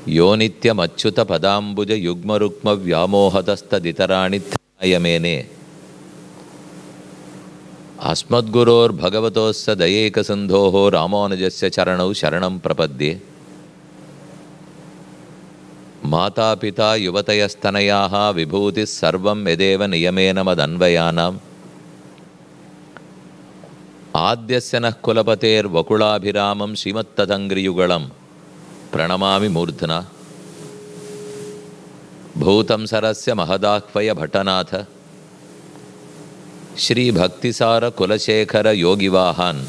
यो नित्यमच्युत पदाम्बुज युग्मरुक्म व्यामोहतस्तदितराणि त्राय मेने अस्मद्गुरोर्भगवतोस्य दयैकसिन्धोः रामानुजस्य चरणौ शरणं प्रपद्ये। मातापिता युवतयस्तनयाः विभूतिः सर्वं यदेव नियमेन मदन्वयानाम् आद्यस्य नः कुलपतेर्वकुलाभिरामं श्रीमत्तदङ्घ्रियुगलं प्रणमामि मूर्ध्ना। भूतं सरस्य महदाह्वय भट्टनाथ श्रीभक्तिसार कुलशेखर योगिवाहान्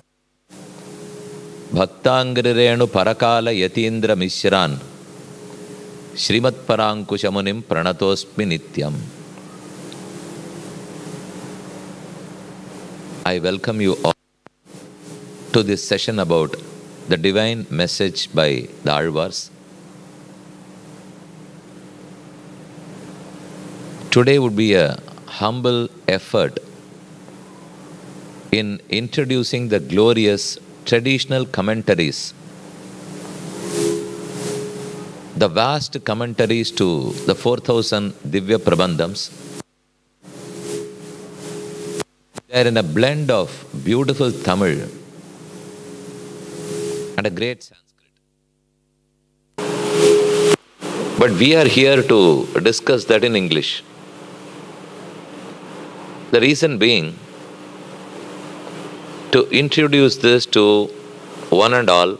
भक्ताङ्घ्रिरेणु परकाल यतीन्द्र मिश्रान् श्रीमत्पराङ्कुशमुनिं प्रणतोऽस्मि नित्यम्। I welcome you all to this session about the divine message by the Alvars. Today would be a humble effort in introducing the glorious traditional commentaries, the vast commentaries to the 4,000 Divya Prabandhams. They are in a blend of beautiful Tamil and a great Sanskrit. But we are here to discuss that in English. The reason being, to introduce this to one and all,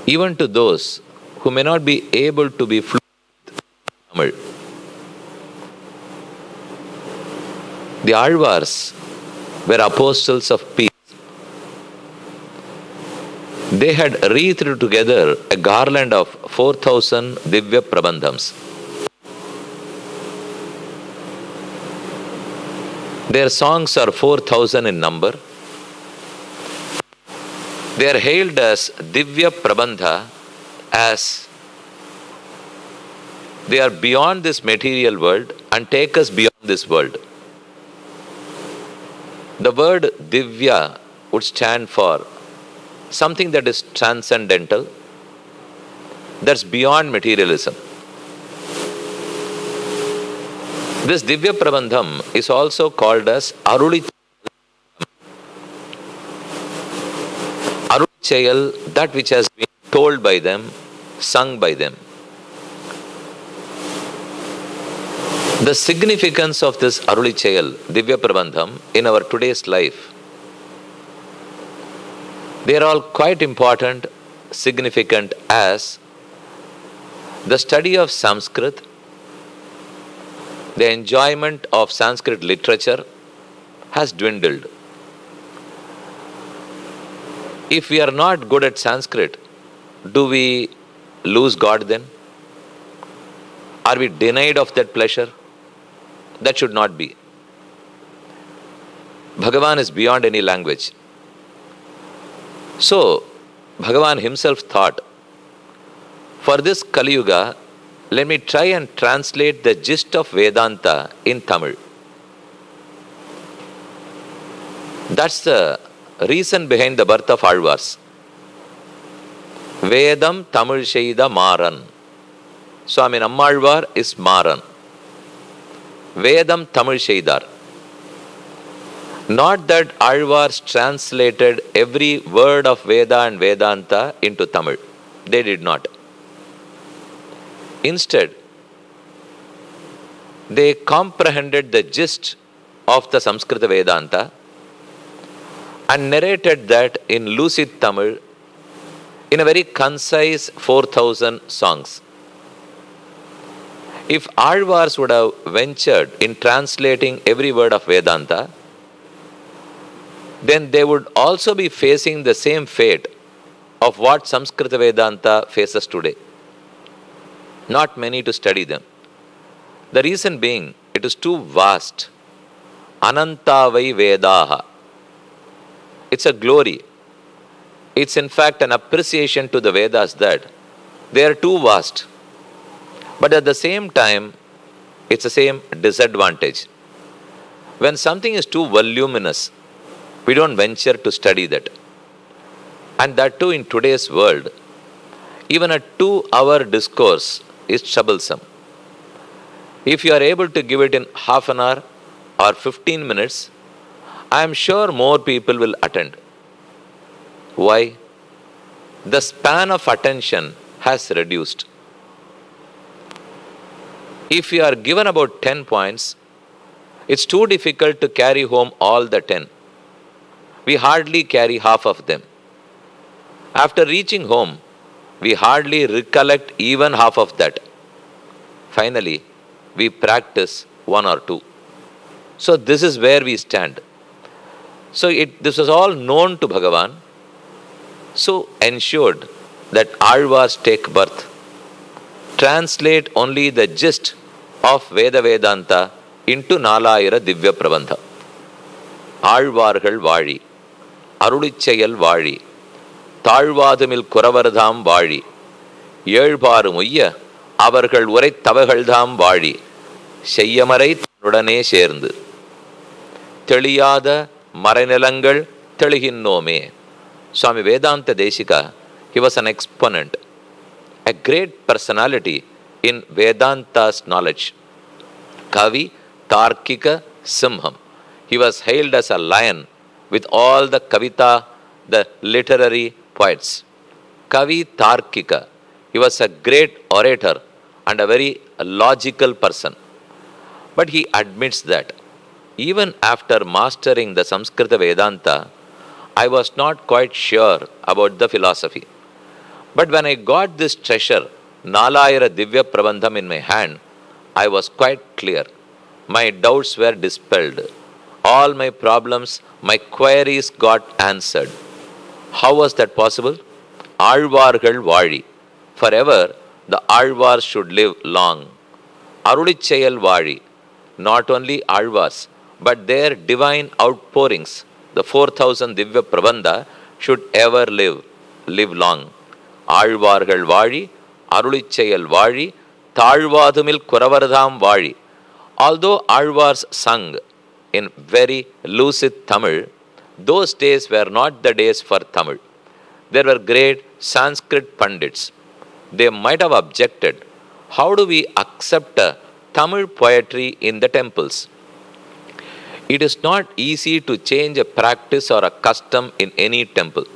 even to those who may not be able to be fluent in Tamil. The Alvars were apostles of peace. They had wreathed together a garland of 4,000 Divya Prabandhams. Their songs are 4,000 in number. They are hailed as Divya Prabandha, as they are beyond this material world and take us beyond this world. The word Divya would stand for something that is transcendental, that's beyond materialism. This Divya Prabandham is also called as Arulichayal, that which has been told by them, sung by them. The significance of this Arulichayal, Divya Prabandham, in our today's life, they are all quite important, significant, as the study of Sanskrit, the enjoyment of Sanskrit literature has dwindled. If we are not good at Sanskrit, do we lose God then? Are we denied of that pleasure? That should not be. Bhagavan is beyond any language. So, Bhagavan himself thought, for this Kali Yuga, let me try and translate the gist of Vedanta in Tamil. That's the reason behind the birth of Alvars. Vedam Tamil Sheida Maran. Swami Nammalvar is Maran. Vedam Tamil Sheidar. Not that Alvars translated every word of Veda and Vedanta into Tamil. They did not. Instead, they comprehended the gist of the Samskrita Vedanta and narrated that in lucid Tamil in a very concise 4,000 songs. If Alvars would have ventured in translating every word of Vedanta, then they would also be facing the same fate of what Samskrita Vedanta faces today. Not many to study them. The reason being, it is too vast. Anantavai Vedaha. It's a glory. It's in fact an appreciation to the Vedas that they are too vast. But at the same time, it's the same disadvantage. When something is too voluminous, we don't venture to study that. And that too in today's world, Even a 2-hour discourse is troublesome. If you are able to give it in half an hour or 15 minutes, I am sure more people will attend. Why? The span of attention has reduced. If you are given about 10 points, it's too difficult to carry home all the 10. We hardly carry half of them. After reaching home, we hardly recollect even half of that. Finally, we practice 1 or 2. So this is where we stand. So this was all known to Bhagavan, so ensured that Alvars take birth, translate only the gist of Veda Vedanta into Nalayira Divya Prabandha. Alvargal Vali, Arulichayal Vali, Talvadumil Kuravardham Vali, Yelparum Uyya, Avargal Urai Tavagaldham Vali, Sheyamarai Nudane Shernd, Teliyada Maranilangal Telihinnome. Swami Vedanta Deshika, he was an exponent, a great personality in Vedanta's knowledge. Kavi Tarkika Simham. He was hailed as a lion with all the Kavita, the literary poets. Kavi Tarkika. He was a great orator and a very logical person. But he admits that even after mastering the Samskrita Vedanta, I was not quite sure about the philosophy. But when I got this treasure, Nalayira Divya Prabandham, in my hand, I was quite clear. My doubts were dispelled. All my problems, my queries got answered. How was that possible? Alvargal Vali. Forever, the Alvars should live long. Arulichayal Vali. Not only Alvars, but their divine outpourings, the 4,000 Divya Prabandha, should ever live long. Alvargal Vali, Arulichayal Vali, Talvadumil Kuravardham Vali. Although Alvars sung in very lucid Tamil, those days were not the days for Tamil. There were great Sanskrit Pandits. They might have objected, how do we accept a Tamil poetry in the temples? It is not easy to change a practice or a custom in any temple.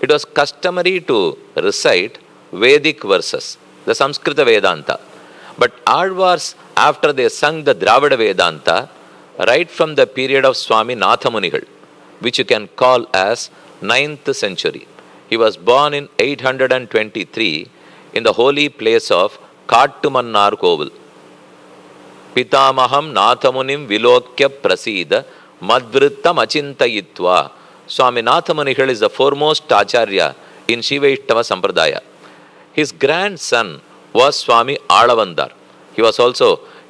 It was customary to recite Vedic verses, the Samskrita Vedanta. But Alvars, after they sung the Dravida Vedanta, right from the period of Swami Nathamunigal, which you can call as 9th century. He was born in 823 in the holy place of Kattumannar Kovil. Pitamaham Nathamunim Vilokya Prasida Madvrittam Achintayitva. Swami Nathamunigal is the foremost Acharya in Shivaishtava Sampradaya. His grandson was Swami Alavandar.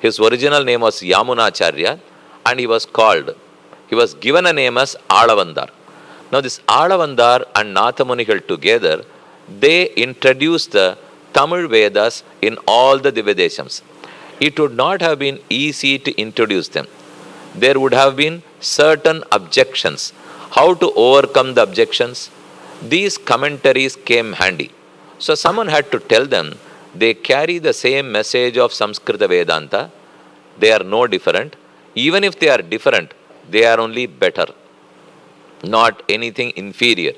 His original name was Yamunacharya, and he was given a name as Alavandar. Now this Alavandar and Nathamunigal together, they introduced the Tamil Vedas in all the Divyadeshams. It would not have been easy to introduce them. There would have been certain objections. How to overcome the objections? These commentaries came handy. So someone had to tell them they carry the same message of Samskrita Vedanta. They are no different. Even if they are different, they are only better, not anything inferior.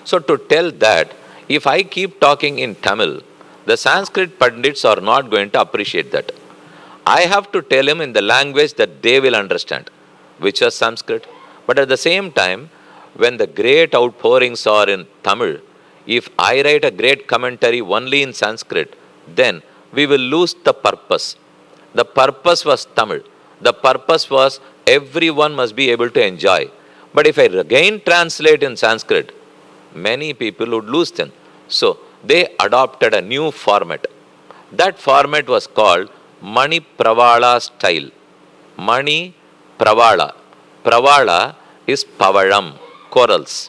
So to tell that, if I keep talking in Tamil, the Sanskrit Pandits are not going to appreciate that. I have to tell him in the language that they will understand, which is Sanskrit. But at the same time, when the great outpourings are in Tamil, if I write a great commentary only in Sanskrit, then we will lose the purpose. The purpose was Tamil. The purpose was everyone must be able to enjoy. But if I again translate in Sanskrit, many people would lose them. So they adopted a new format. That format was called Mani Pravala style. Mani Pravala. Pravala is Pavalam, corals.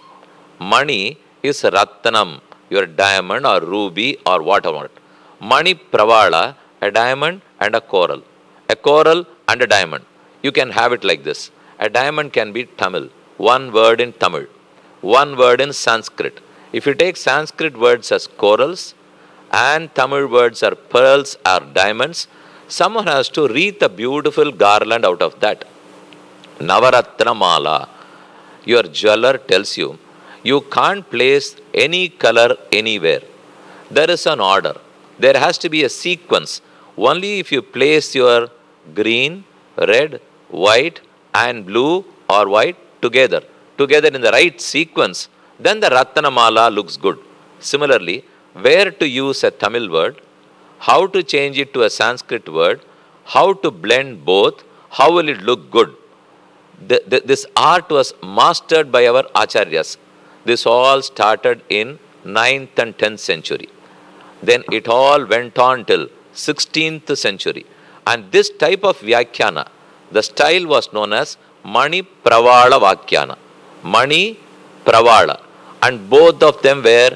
Mani is Rattanam, your diamond or ruby or whatever. Mani Pravala, a diamond and a coral. A coral and a diamond. You can have it like this. A diamond can be Tamil. One word in Tamil. One word in Sanskrit. If you take Sanskrit words as corals, and Tamil words are pearls or diamonds, someone has to wreath a beautiful garland out of that. Navaratna Mala. Your jeweler tells you, you can't place any color anywhere. There is an order. There has to be a sequence. Only if you place your green, red, white and blue or white together in the right sequence, then the Ratnamala looks good. Similarly, where to use a Tamil word, how to change it to a Sanskrit word, how to blend both, how will it look good. This art was mastered by our acharyas. This all started in 9th and 10th century. Then it all went on till 16th century. And this type of Vyakhyana, the style was known as Mani Pravala Vakyana. Mani Pravala. And both of them were,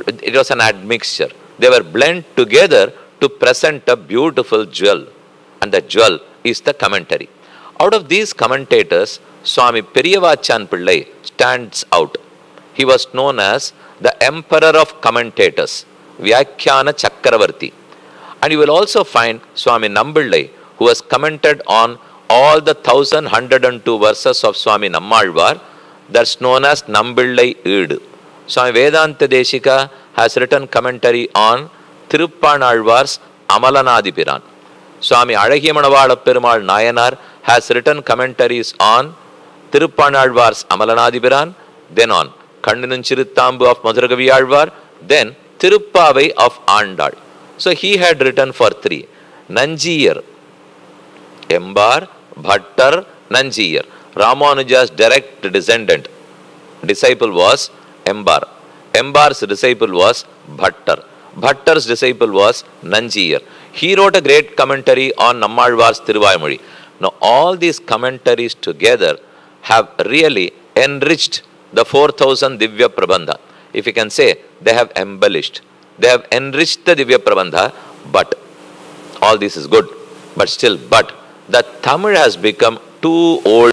it was an admixture. They were blended together to present a beautiful jewel. And the jewel is the commentary. Out of these commentators, Swami Periyavachan Pillai stands out. He was known as the Emperor of Commentators, Vyakhyana Chakravarti. And you will also find Swami Nambillai, who has commented on all the 1102 verses of Swami Nammalvar, that's known as Nambillai Eid. Swami Vedanta Deshika has written commentary on Tiruppanalvar's Amalanadipiran. Swami Azhagiyamanavada Perumal Nayanar has written commentaries on Tiruppanalvar's Amalanadipiran, then on Kannanunchiruttambu of Madhurakavi Alvar, then Tiruppavai of Andal. So he had written for three. Nanjiyar, Embar, Bhattar, Nanjiyar. Ramanuja's direct descendant, disciple was Embar. Embar's disciple was Bhattar. Bhattar's disciple was Nanjiyar. He wrote a great commentary on Nammalvar's Tiruvayamozhi. Now all these commentaries together have really enriched the 4000 Divya Prabandha. If you can say, they have embellished. They have enriched the Divya Prabandha, but all this is good. But still, the Tamil has become too old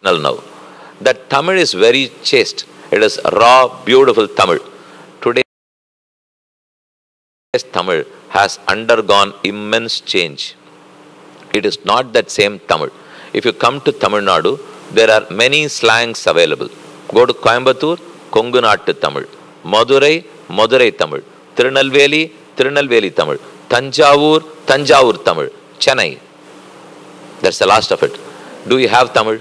now. That Tamil is very chaste. It is raw, beautiful Tamil. Today, Tamil has undergone immense change. It is not that same Tamil. If you come to Tamil Nadu, there are many slangs available. Go to Coimbatore, Kongu Nattu Tamil. Madurai, Madurai Tamil. Tirunelveli, Tirunelveli Tamil. Tanjavur, Tanjavur Tamil. Chennai. That's the last of it. Do you have Tamil?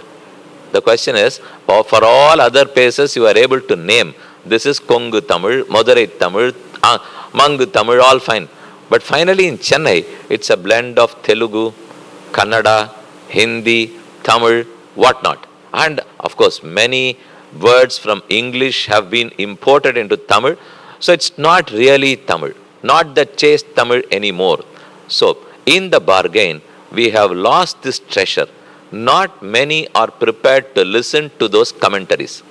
The question is, for all other places you are able to name, this is Kongu Tamil, Madurai Tamil, Mangu Tamil, all fine. But finally in Chennai, it's a blend of Telugu, Kannada, Hindi, Tamil, whatnot. And of course, many words from English have been imported into Tamil. So it's not really Tamil, not the chaste Tamil anymore. So in the bargain, we have lost this treasure. Not many are prepared to listen to those commentaries.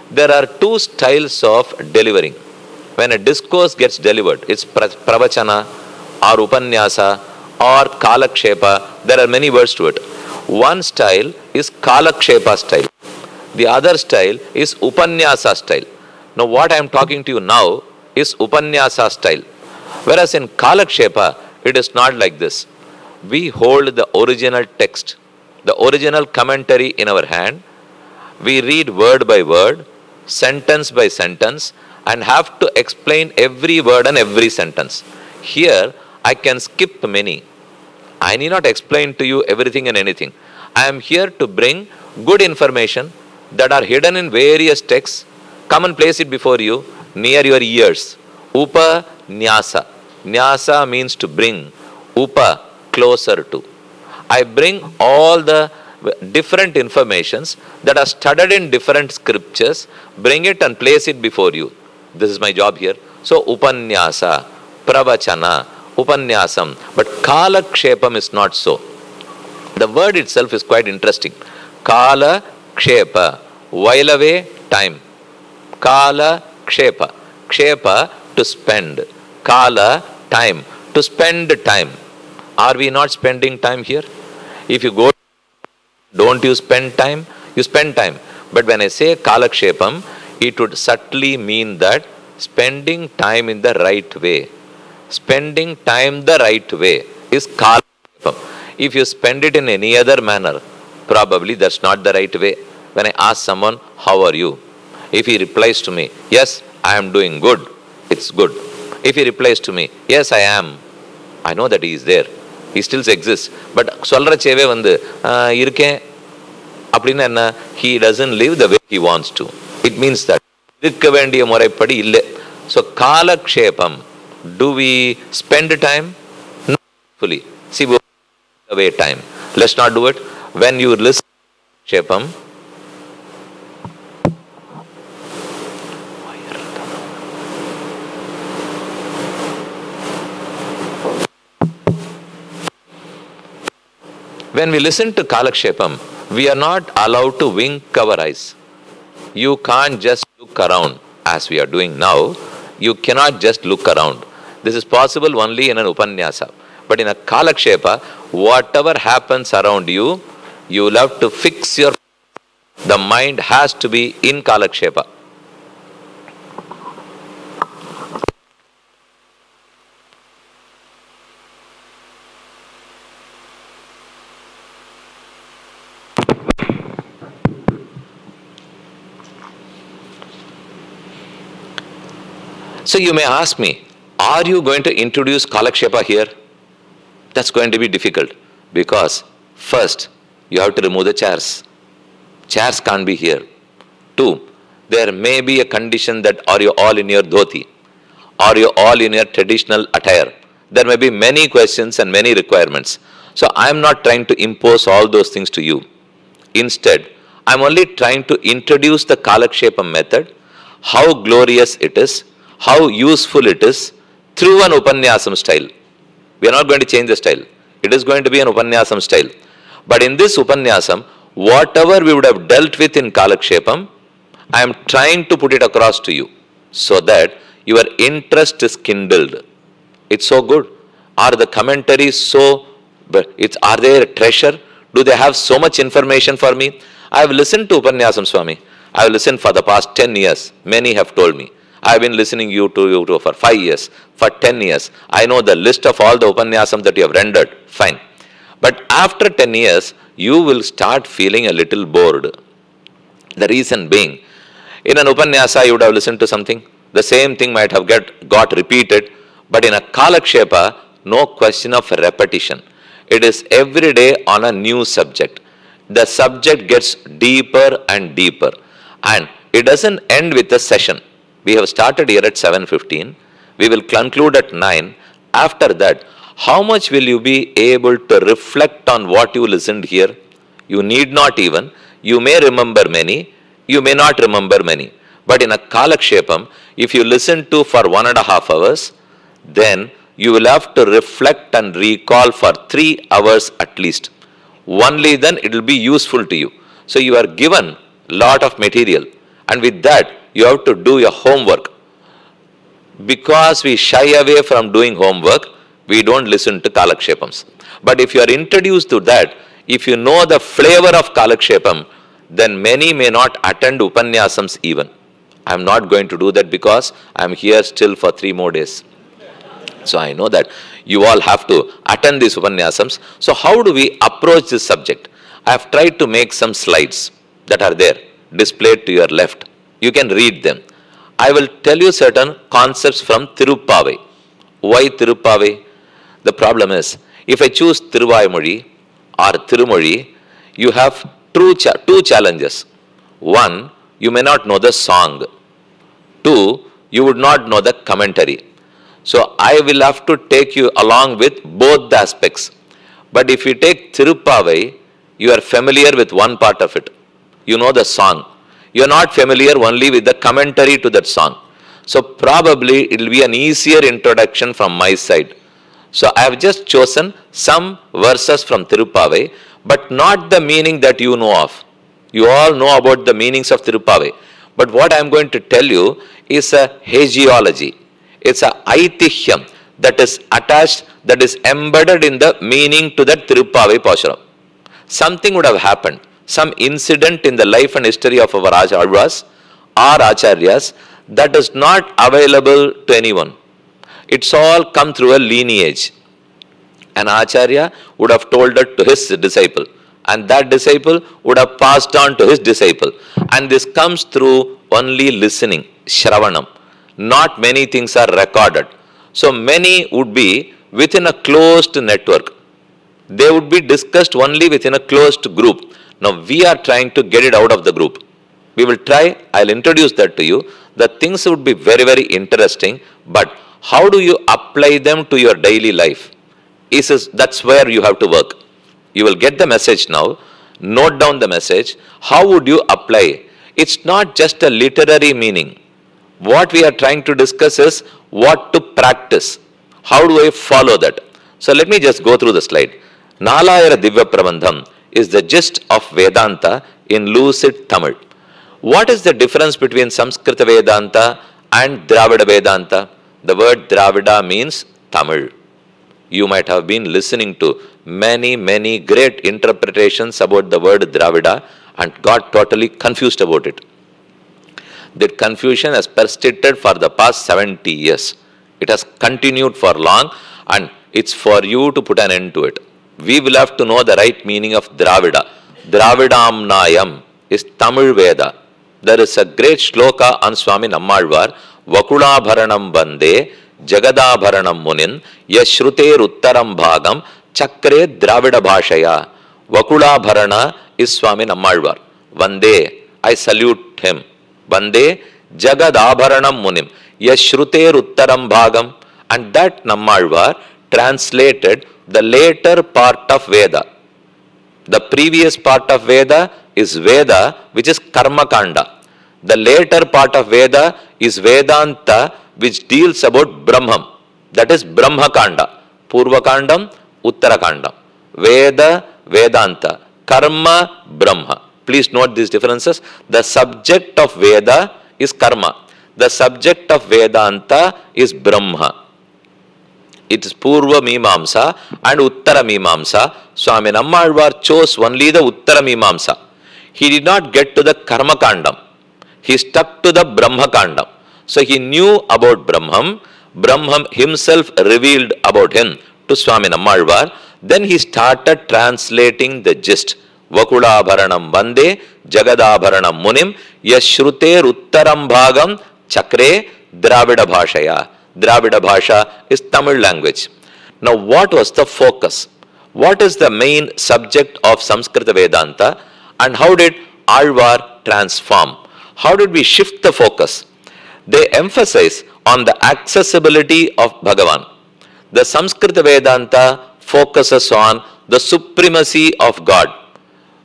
There are two styles of delivering. When a discourse gets delivered, it's pravachana or upanyasa or kalakshepa. There are many words to it. One style is kalakshepa style. The other style is upanyasa style. Now what I am talking to you now is upanyasa style. Whereas in kalakshepa, it is not like this. We hold the original text, the original commentary in our hand. We read word by word, sentence by sentence, and have to explain every word and every sentence. Here, I can skip many. I need not explain to you everything and anything. I am here to bring good information that are hidden in various texts. Come and place it before you, near your ears. Upa Nyasa. Nyasa means to bring. Upa, closer to. I bring all the different informations that are studied in different scriptures, bring it and place it before you. This is my job here. So, upanyasa, pravachana, upanyasam. But kalakshepam is not so. The word itself is quite interesting. Kala kshepa, while away, time. Kala kshepa. Kshepa, to spend. Kala, time. To spend time. Are we not spending time here? If you go, don't you spend time? You spend time. But when I say kalakshepam, it would subtly mean that spending time in the right way. spending time the right way is Kalakshepam. If you spend it in any other manner, probably that's not the right way. When I ask someone, how are you? If he replies to me, yes, I am doing good, it's good. If he replies to me, yes, I am, I know that he is there. He still exists. But சொல்றச்சேவே வந்து இருக்கேன் அப்படின்னா என்ன? He doesn't live the way he wants to. It means that இருக்க வேண்டிய முறைப்படி இல்லை. So Kalakshepam, do we spend time? No, fully. See, we away time. Let's not do it. When you listen to Kalakshepam, when we listen to Kalakshepam, we are not allowed to wink our eyes. You can't just look around as we are doing now. You cannot just look around. This is possible only in an Upanyasa. But in a Kalakshepa, whatever happens around you, you will have to fix your... The mind has to be in Kalakshepa. So you may ask me, are you going to introduce Kalakshepa here? That's going to be difficult because first you have to remove the chairs. Chairs can't be here. 2, there may be a condition that are you all in your dhoti? Are you all in your traditional attire? There may be many questions and many requirements. So I am not trying to impose all those things to you. Instead, I am only trying to introduce the Kalakshepa method, how glorious it is, how useful it is through an Upanyasam style. We are not going to change the style. It is going to be an Upanyasam style. But in this Upanyasam, whatever we would have dealt with in Kalakshepam, I am trying to put it across to you so that your interest is kindled. It's so good. Are the commentaries so... Are they a treasure? Do they have so much information for me? I have listened to Upanyasam Swami. I have listened for the past 10 years. Many have told me. I have been listening to you for 5 years, for 10 years. I know the list of all the Upanyasam that you have rendered. Fine. But after 10 years, you will start feeling a little bored. The reason being, in an Upanyasa, you would have listened to something. The same thing might have got repeated. But in a Kalakshepa, no question of repetition. It is every day on a new subject. The subject gets deeper and deeper. And it doesn't end with a session. We have started here at 7:15. We will conclude at 9. After that, how much will you be able to reflect on what you listened here? You need not even. You may remember many. You may not remember many. But in a Kalakshepam, if you listen to for 1.5 hours, then you will have to reflect and recall for 3 hours at least. Only then it will be useful to you. So you are given lot of material. And with that, you have to do your homework. Because we shy away from doing homework, we don't listen to Kalakshepams. But if you are introduced to that, if you know the flavor of Kalakshepam, then many may not attend Upanyasams even. I am not going to do that because I am here still for 3 more days. So I know that you all have to attend these Upanyasams. So how do we approach this subject? I have tried to make some slides that are there, displayed to your left. You can read them. I will tell you certain concepts from Tirupavai. Why Tirupavai? The problem is, if I choose Tiruvaimozhi or Tirumozhi, you have two challenges. 1, you may not know the song. 2, you would not know the commentary. So I will have to take you along with both the aspects. But if you take Tirupavai, you are familiar with one part of it. You know the song. You are not familiar only with the commentary to that song. So probably it will be an easier introduction from my side. So I have just chosen some verses from Tirupavai, but not the meaning that you know of. You all know about the meanings of Tirupavai. But what I am going to tell you is a hagiology. It's a aitihyam that is attached, that is embedded in the meaning to that Tirupavai Pashuram. Something would have happened. Some incident in the life and history of our Alvas or Acharyas that is not available to anyone. It's all come through a lineage. An Acharya would have told it to his disciple, and that disciple would have passed on to his disciple. And this comes through only listening, Shravanam. Not many things are recorded. So many would be within a closed network. They would be discussed only within a closed group. Now we are trying to get it out of the group. We will try, I'll introduce that to you. The things would be very, very interesting, but how do you apply them to your daily life? That's where you have to work. You will get the message now, note down the message. How would you apply? It's not just a literary meaning. What we are trying to discuss is what to practice. How do I follow that? So let me just go through the slide. Nalayara Divya Prabandham is the gist of Vedanta in lucid Tamil. What is the difference between Samskrita Vedanta and Dravida Vedanta? The word Dravida means Tamil. You might have been listening to many, many great interpretations about the word Dravida and got totally confused about it. That confusion has persisted for the past 70 years. It has continued for long, and it's for you to put an end to it. We will have to know the right meaning of Dravida. Dravidamnayam is Tamil Veda. There is a great shloka on Swami Nammalvar, Vakulabharanam Bande, Jagadabharanam Munin, Yashruter Uttaram Bhagam, Chakre Dravida Bhashaya. Vakulabharana is Swami Nammalvar. Vande, I salute him. Vande, Jagadabharanam Munim, Yashruter Uttaram Bhagam. And that Nammalvar translated the later part of Veda. The previous part of Veda is Veda, which is Karma Kanda. The later part of Veda is Vedanta, which deals about Brahman. That is Brahma Kanda. Purva Kandam, Uttara Kandam. Veda, Vedanta. Karma, Brahma. Please note these differences. The subject of Veda is Karma. The subject of Vedanta is Brahma. It is Purva Mimamsa and Uttara Mimamsa. Swami Nammalvar chose only the Uttara Mimamsa. He did not get to the Karma Kandam. He stuck to the Brahma Kandam. So he knew about Brahman. Brahman himself revealed about him to Swami Nammalvar. Then he started translating the gist. Vakulabharanam Bande, Jagadabharanam Munim, Yashruter Uttaram Bhagam, Chakre Dravida Bhashaya. Dravida Bhasha is Tamil language. Now what was the focus? What is the main subject of Samskrita Vedanta, and how did Alvar transform? How did we shift the focus? They emphasize on the accessibility of Bhagavan. The Samskrita Vedanta focuses on the supremacy of God,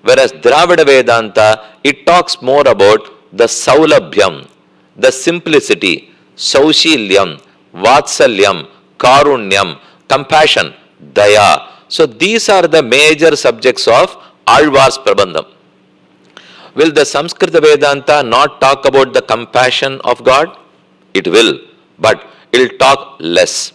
whereas Dravida Vedanta, it talks more about the Saulabhyam, the simplicity, Saushilyam, Vatsalyam, Karunyam, compassion, Daya. So these are the major subjects of Alvar's Prabandham. Will the Samskrita Vedanta not talk about the compassion of God? It will, but it will talk less.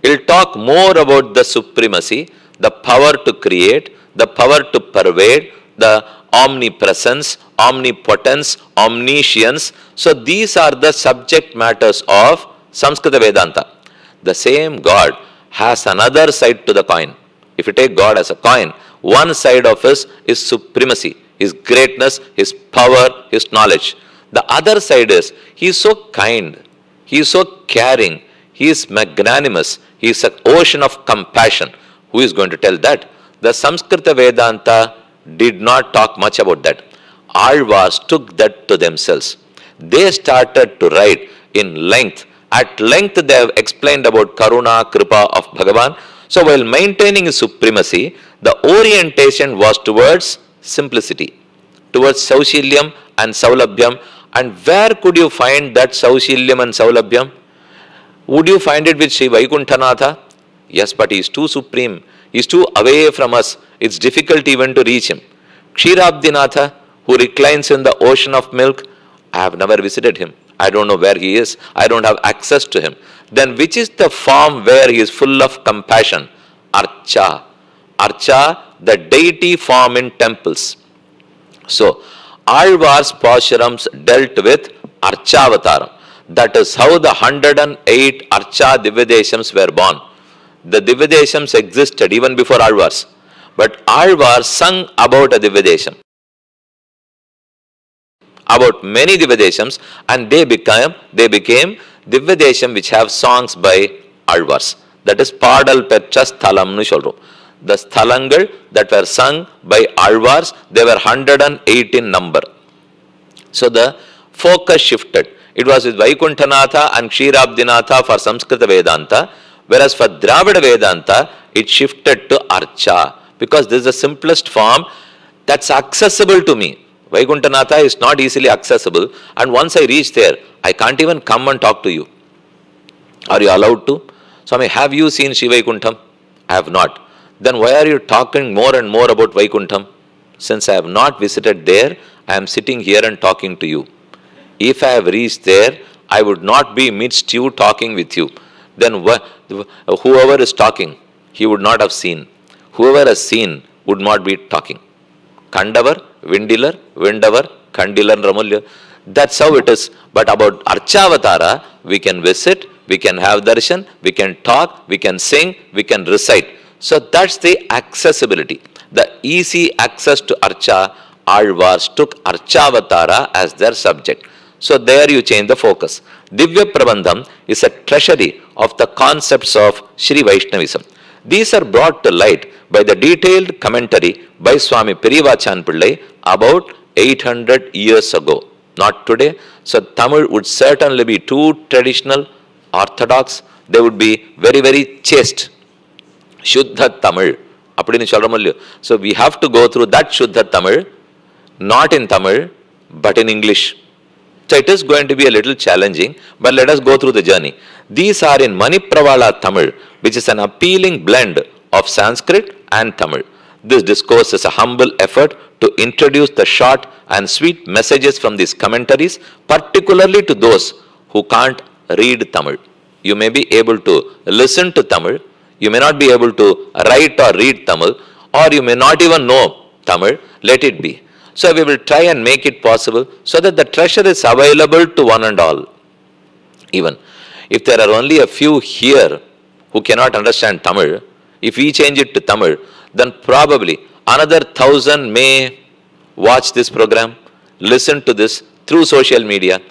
It will talk more about the supremacy, the power to create, the power to pervade, the omnipresence, omnipotence, omniscience. So these are the subject matters of Samskrita Vedanta. The same God has another side to the coin. If you take God as a coin, one side of his is supremacy, his greatness, his power, his knowledge. The other side is, he is so kind, he is so caring, he is magnanimous, he is an ocean of compassion. Who is going to tell that? The Samskrita Vedanta did not talk much about that. Alvars took that to themselves. They started to write in length. At length they have explained about Karuna, Kripa of Bhagavan. So while maintaining his supremacy, the orientation was towards simplicity, towards Saushilyam and Saulabhyam. And where could you find that Saushilyam and Saulabhyam? Would you find it with Sri Vaikunthanatha? Yes, but he is too supreme. He is too away from us. It's difficult even to reach him. Kshirabdinatha, who reclines in the ocean of milk, I have never visited him. I don't know where he is. I don't have access to him. Then which is the form where he is full of compassion? Archa. Archa, the deity form in temples. So, Alvar's Pasurams dealt with Archavataram. That is how the 108 Archa Divyadeshams were born. The Divyadeshams existed even before Alvars. But Alvar sung about a Divyadesham, about many Divyadeshams, and they became Divyadesham which have songs by Alvars. That is Padal Petra Sthalam nu solrom. The Sthalangal that were sung by Alvars, they were 108 in number. So the focus shifted. It was with Vaikunthanatha and Kshirabdinatha for Samskrita Vedanta, whereas for Dravida Vedanta, it shifted to Archa, because this is the simplest form that's accessible to me. Vaikunthanatha is not easily accessible, and once I reach there, I can't even come and talk to you. Are you allowed to? Swami, have you seen Sri Vaikuntham? I have not. Then why are you talking more and more about Vaikuntham? Since I have not visited there, I am sitting here and talking to you. If I have reached there, I would not be midst you talking with you. Then whoever is talking, he would not have seen. Whoever has seen would not be talking. Kandavar, Vindilar, Vindavar, Kandilan, Ramulya. That's how it is. But about Archavatara, we can visit, we can have darshan, we can talk, we can sing, we can recite. So that's the accessibility. The easy access to Archa, Alvars took Archavatara as their subject. So there you change the focus. Divya Prabandham is a treasury of the concepts of Sri Vaishnavism. These are brought to light by the detailed commentary by Swami Periyavachan Pillai about 800 years ago. Not today. So Tamil would certainly be too traditional, orthodox. They would be very, very chaste. Shuddha Tamil. So we have to go through that Shuddha Tamil, not in Tamil, but in English. So it is going to be a little challenging, but let us go through the journey. These are in Manipravala Tamil, which is an appealing blend of Sanskrit and Tamil. This discourse is a humble effort to introduce the short and sweet messages from these commentaries, particularly to those who can't read Tamil. You may be able to listen to Tamil, you may not be able to write or read Tamil, or you may not even know Tamil. Let it be. So we will try and make it possible so that the treasure is available to one and all. Even if there are only a few here who cannot understand Tamil, if we change it to Tamil, then probably another 1,000 may watch this program, listen to this through social media,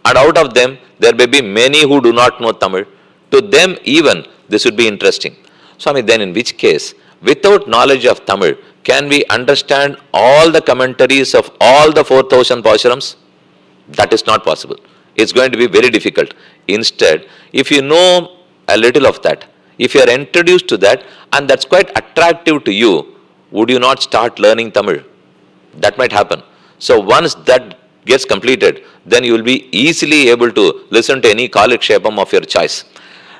and out of them there may be many who do not know Tamil. To them even this would be interesting. Swami, then in which case, without knowledge of Tamil, can we understand all the commentaries of all the 4,000 Pasurams? That is not possible. It's going to be very difficult. Instead, if you know a little of that, if you are introduced to that, and that's quite attractive to you, would you not start learning Tamil? That might happen. So once that gets completed, then you will be easily able to listen to any Kalikshepam of your choice.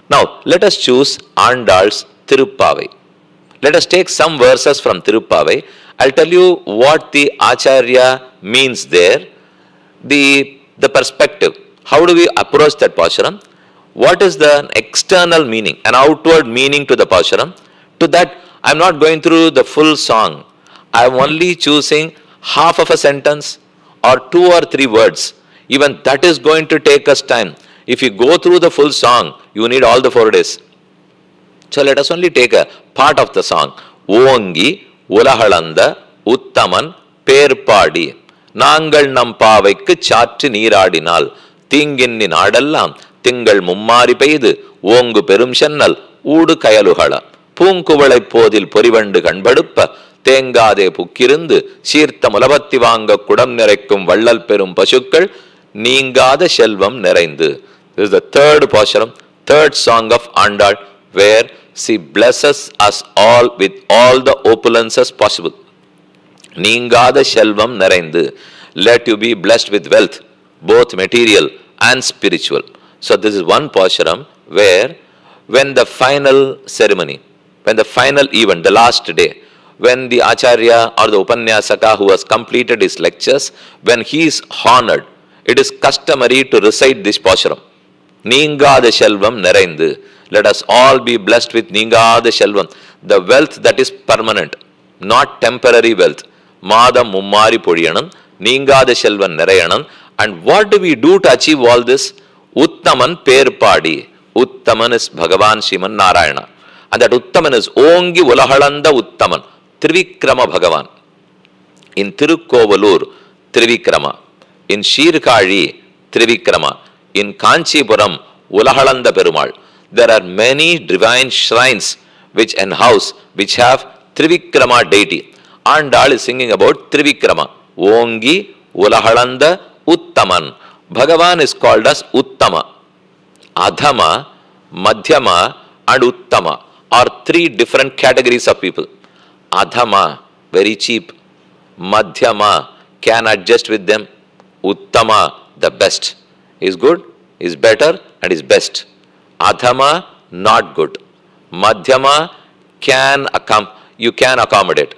Now, let us choose Andal's Tirupavai. Let us take some verses from Tirupavai. I'll tell you what the Acharya means there, the perspective. How do we approach that Paasuram? What is the external meaning, an outward meaning to the Paasuram? To that, I'm not going through the full song. I'm only choosing half of a sentence or 2 or 3 words. Even that is going to take us time. If you go through the full song, you need all the 4 days. So let us only take a part of the song. Oongi Ulahalanda Uttaman Perpadi Nangal Nampavaikku Chaatru Neeradinal Tinginni Naadallam Tingal Mummari Peidu Oongu Perum Chennal Oodu Kayaluhala Poonkuvalai Podil Porivandu Kanbaduppa Tengade Pukkirundu Seertha Mulapatti Vaanga Kudam Niraikkum Vallal Perum Pasukkal Neengada Selvam Niraindu. This is the third Paasuram, third song of Andal, where she blesses us all with all the opulences possible. Neengada Selvam Naraindu. Let you be blessed with wealth, both material and spiritual. So this is one Paasuram where when the final ceremony, when the final event, the last day, when the Acharya or the Upanyasaka who has completed his lectures, when he is honored, it is customary to recite this Paasuram. Neengada Selvam Naraindu. Let us all be blessed with Neengada Selvam, the wealth that is permanent, not temporary wealth. Madam Mummari Podiyanam, Neengada Selvam Narayanam. And what do we do to achieve all this? Uttaman Perpadi. Uttaman is Bhagavan Sriman Narayana. And that Uttaman is Ongi Ulahalanda Uttaman. Trivikrama Bhagavan. In Tirukovalur, Trivikrama. In Shirkari, Trivikrama. In Kanchipuram, Ulahalanda Perumal. There are many divine shrines which enhouse, which have Trivikrama deity. Andal is singing about Trivikrama. Ongi Ulahalanda Uttaman. Bhagavan is called as Uttama. Adhama, Madhyama and Uttama are three different categories of people. Adhama, very cheap. Madhyama, can adjust with them. Uttama, the best. Is good, is better and is best. Adhama, not good. Madhyama, you can accommodate.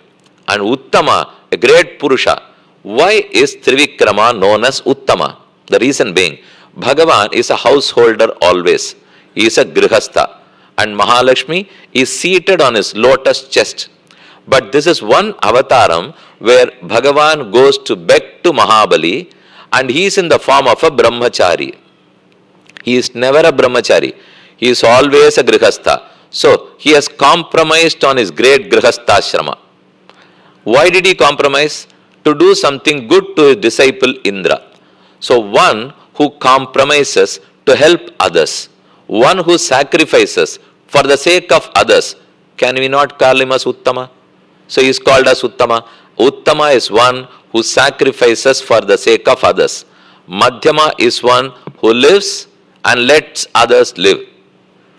And Uttama, a great Purusha. Why is Trivikrama known as Uttama? The reason being, Bhagavan is a householder always. He is a Grihastha. And Mahalakshmi is seated on his lotus chest. But this is one avataram where Bhagavan goes to beg to Mahabali and he is in the form of a Brahmachari. He is never a Brahmachari. He is always a Grihastha. So, he has compromised on his great Grihasthashrama. Why did he compromise? To do something good to his disciple Indra. So, one who compromises to help others, one who sacrifices for the sake of others, can we not call him as Uttama? So, he is called as Uttama. Uttama is one who sacrifices for the sake of others. Madhyama is one who lives and lets others live.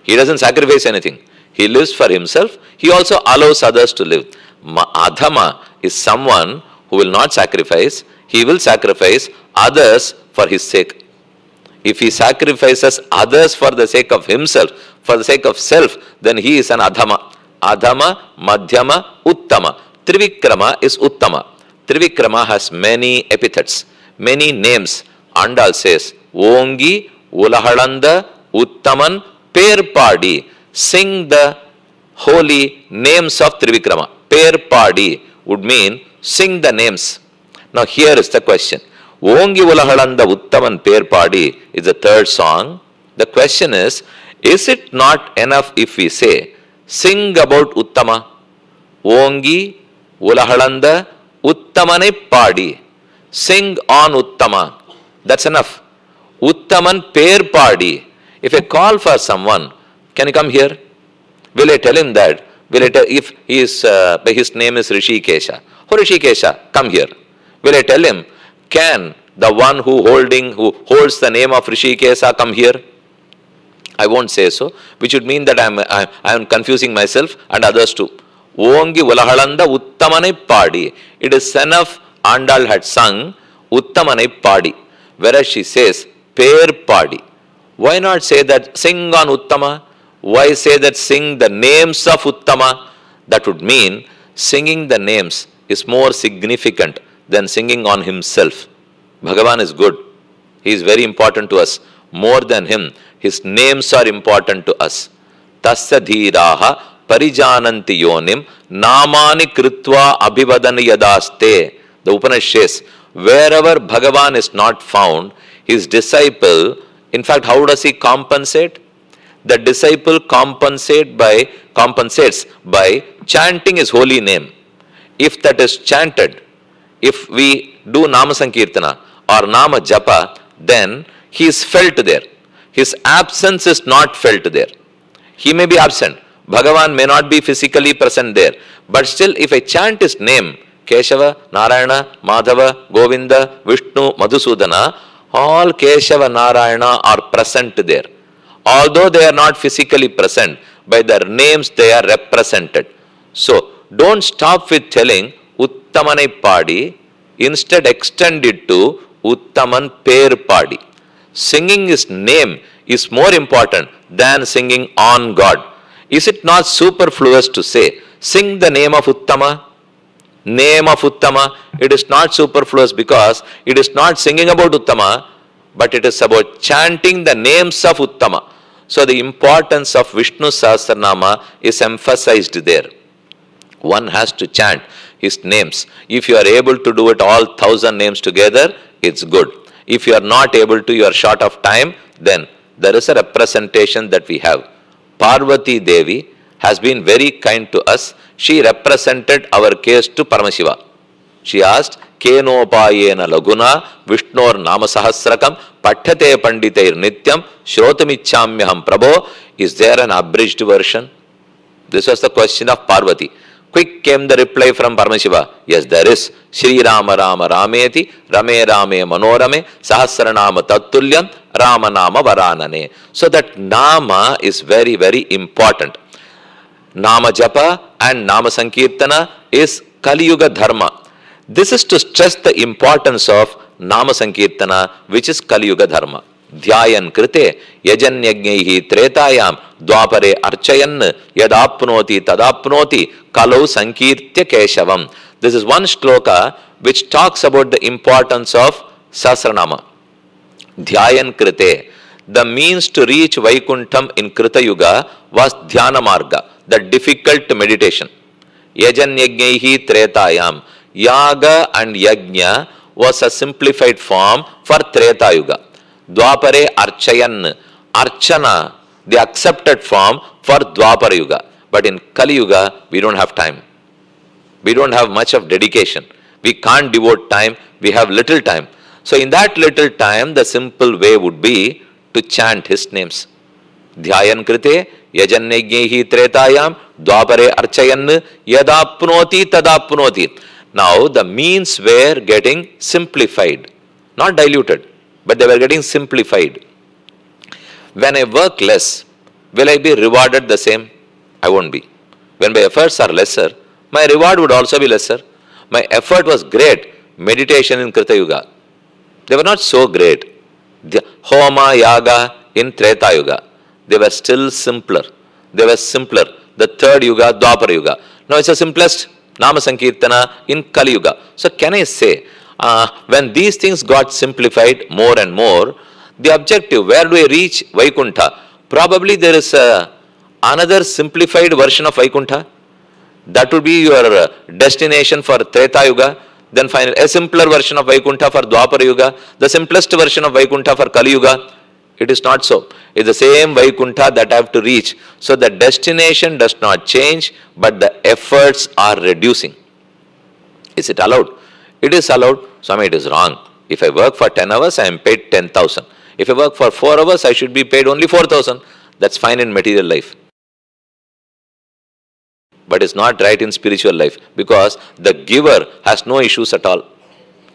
He doesn't sacrifice anything. He lives for himself. He also allows others to live. Adhama is someone who will not sacrifice. He will sacrifice others for his sake. If he sacrifices others for the sake of himself, for the sake of self, then he is an Adhama. Adhama, Madhyama, Uttama. Trivikrama is Uttama. Trivikrama has many epithets, many names. Andal says, Ongi, Ulahalanda, Uttaman, Perpadi. Sing the holy names of Trivikrama. Perpadi would mean sing the names. Now here is the question. Ongi Ulahalanda Uttaman Perpadi is the third song. The question is it not enough if we say, sing about Uttama? Ongi Ulahalanda Uttamane Padi. Sing on Uttama. That's enough. Uttaman Perpadi. If I call for someone, can you come here? Will I tell him that? Will I tell, if his name is Rishikesha? Oh Rishikesha, come here. Will I tell him, can the one who holds the name of Rishikesha come here? I won't say so, which would mean that I am confusing myself and others too. Ongi Ulahalanda Uttamane Padi. It is enough Andal had sung Uttamane Padi, whereas she says Per Padi. Why not say that sing on Uttama? Why say that sing the names of Uttama? That would mean singing the names is more significant than singing on himself. Bhagavan is good. He is very important to us. More than him, his names are important to us. Tasya dhiraha parijananti yonim namani kritva abhivadani yadaste. The Upanishad says, wherever Bhagavan is not found, his disciple, in fact, how does he compensate? The disciple compensates by chanting his holy name. If that is chanted, if we do Nama Sankirtana or Nama Japa, then he is felt there. His absence is not felt there. He may be absent. Bhagavan may not be physically present there. But still, if I chant his name, Keshava, Narayana, Madhava, Govinda, Vishnu, Madhusudana, all Keshava, Narayana are present there. Although they are not physically present, by their names they are represented. So, don't stop with telling Uttamane Padi, instead extend it to Uttaman Per Padi. Singing his name is more important than singing on God. Is it not superfluous to say, sing the name of Uttama? Name of Uttama, it is not superfluous because it is not singing about Uttama, but it is about chanting the names of Uttama. So the importance of Vishnu Sahasranama is emphasized there. One has to chant his names. If you are able to do it all 1,000 names together, it's good. If you are not able to, you are short of time, then there is a representation that we have. Parvati Devi has been very kind to us. She represented our case to Paramashiva. She asked, Kenopayena Laguna Vishnor Namasahasrakam Patthate Panditair Nityam Shrotamichamyaham Prabho. Is there an abridged version? This was the question of Parvati. Quick came the reply from Paramashiva. Yes, there is. Shri Rama Rama Rameti Rame Rame Manorame Sahasranama Tattulyam Rama Nama Varanane. So that Nama is very, very important. Nama Japa and Nama Sankirtana is Kali Yuga Dharma. This is to stress the importance of Nama Sankirtana, which is Kali Yuga Dharma. Dhyayan krite yajanyagnehi tretayam dwapare archayan yadapnoti tadapnoti kalau sankirtya keshavam. This is one shloka which talks about the importance of Sahasranama. Dhyayan krite. The means to reach Vaikuntham in Krita Yuga was Dhyana Marga, the difficult meditation. Yajanyagnehi tretayam. Yaga and Yajna was a simplified form for Treta Yuga. Dwapare Archayan, Archana, the accepted form for Dwapara Yuga. But in Kali Yuga, we don't have time. We don't have much of dedication. We can't devote time. We have little time. So in that little time, the simple way would be to chant his names. Dhyayan krite, yajanyagnehi tretayam, dwapare archayan, yadapnoti tadapnoti. Now, the means were getting simplified, not diluted, but they were getting simplified. When I work less, will I be rewarded the same? I won't be. When my efforts are lesser, my reward would also be lesser. My effort was great, meditation in Krita Yuga. They were not so great. The Homa, Yaga in Treta Yuga, they were still simpler. They were simpler. The third Yuga, Dwapara Yuga. Now, it's the simplest. Nama Sankirtana in Kali Yuga. So can I say, when these things got simplified more and more, the objective, where do I reach Vaikuntha? Probably there is another simplified version of Vaikuntha. That would be your destination for Treta Yuga. Then finally, a simpler version of Vaikuntha for Dwapara Yuga. The simplest version of Vaikuntha for Kali Yuga. It is not so. It's the same Vaikuntha that I have to reach. So the destination does not change, but the efforts are reducing. Is it allowed? It is allowed. Swami, it is wrong. If I work for 10 hours, I am paid 10,000. If I work for 4 hours, I should be paid only 4,000. That's fine in material life. But it's not right in spiritual life, because the giver has no issues at all.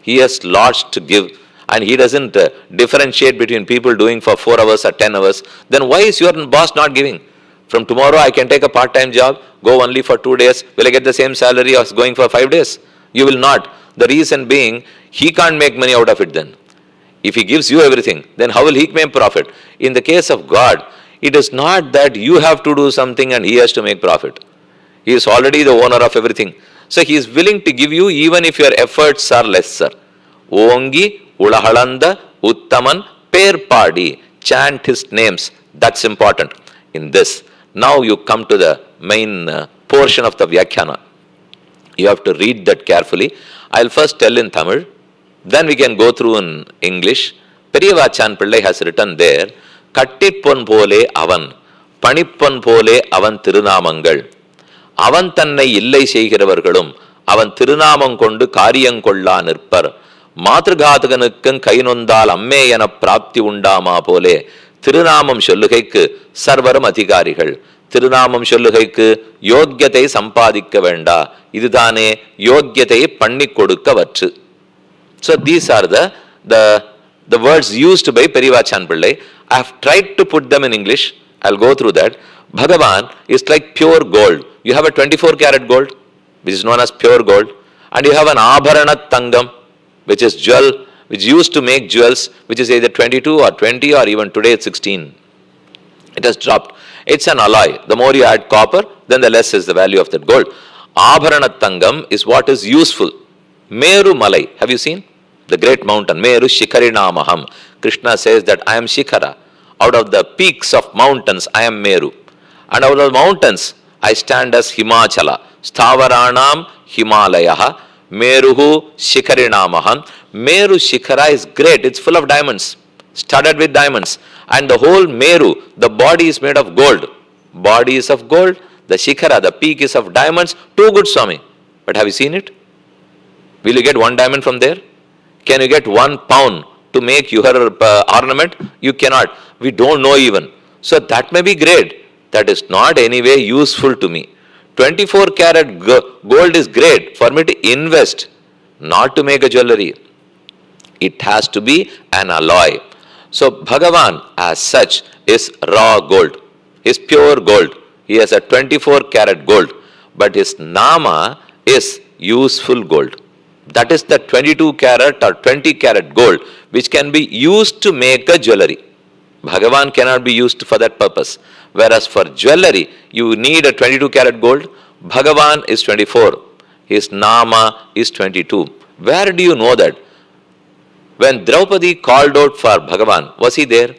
He has lots to give. And he doesn't differentiate between people doing for 4 hours or 10 hours, then why is your boss not giving? From tomorrow I can take a part-time job, go only for 2 days, will I get the same salary as going for 5 days? You will not. The reason being, he can't make money out of it then. If he gives you everything, then how will he make profit? In the case of God, it is not that you have to do something and he has to make profit. He is already the owner of everything. So he is willing to give you even if your efforts are lesser. Ongi Ulahalanda, Uttaman, Perpadi. Chant his names. That's important in this. Now you come to the main portion of the Vyakhyana. You have to read that carefully. I'll first tell in Tamil. Then we can go through in English. Periyavachan Pillai has written there, Kattipon pole avan, Panipon pole avan Tirunamangal. Avan tannai illai seigiravargalum, avan Tirunamam kondu kariyam kolla nirpar. Matrughathaganukkum kainondal amme ena prapti undama pole Tirunamam sollugaikku sarvarum adhikarigal. Tirunamam sollugaikku yogyatei sampadikka venda. Idudane yogyatei panni kodukka vatru. So these are the words used by Periyavachan Pillai. I have tried to put them in English. I'll go through that. Bhagavan is like pure gold. You have a 24 karat gold, which is known as pure gold, and you have an Abharanat Tangam, which is jewel, which used to make jewels, which is either 22 or 20 or even today it's 16. It has dropped. It's an alloy. The more you add copper, then the less is the value of that gold. Abharanat Tangam is what is useful. Meru Malai, have you seen? The great mountain, Meru Shikarinamaham. Krishna says that I am Shikara. Out of the peaks of mountains, I am Meru. And out of the mountains, I stand as Himachala. Stavaranam Himalayaha. Meruhu Shikarinamaham. Meru Shikara is great. It's full of diamonds, studded with diamonds. And the whole Meru, the body is made of gold. Body is of gold. The Shikara, the peak is of diamonds. Too good, Swami. But have you seen it? Will you get one diamond from there? Can you get 1 pound to make your ornament? You cannot. We don't know even. So that may be great. That is not anyway useful to me. 24 karat gold is great for me to invest, not to make a jewelry. It has to be an alloy. So Bhagavan as such is raw gold. He is pure gold. He has a 24 karat gold. But his nama is useful gold. That is the 22 karat or 20 karat gold which can be used to make a jewelry. Bhagavan cannot be used for that purpose. Whereas for jewelry, you need a 22 karat gold. Bhagavan is 24. His nama is 22. Where do you know that? When Draupadi called out for Bhagavan, was he there?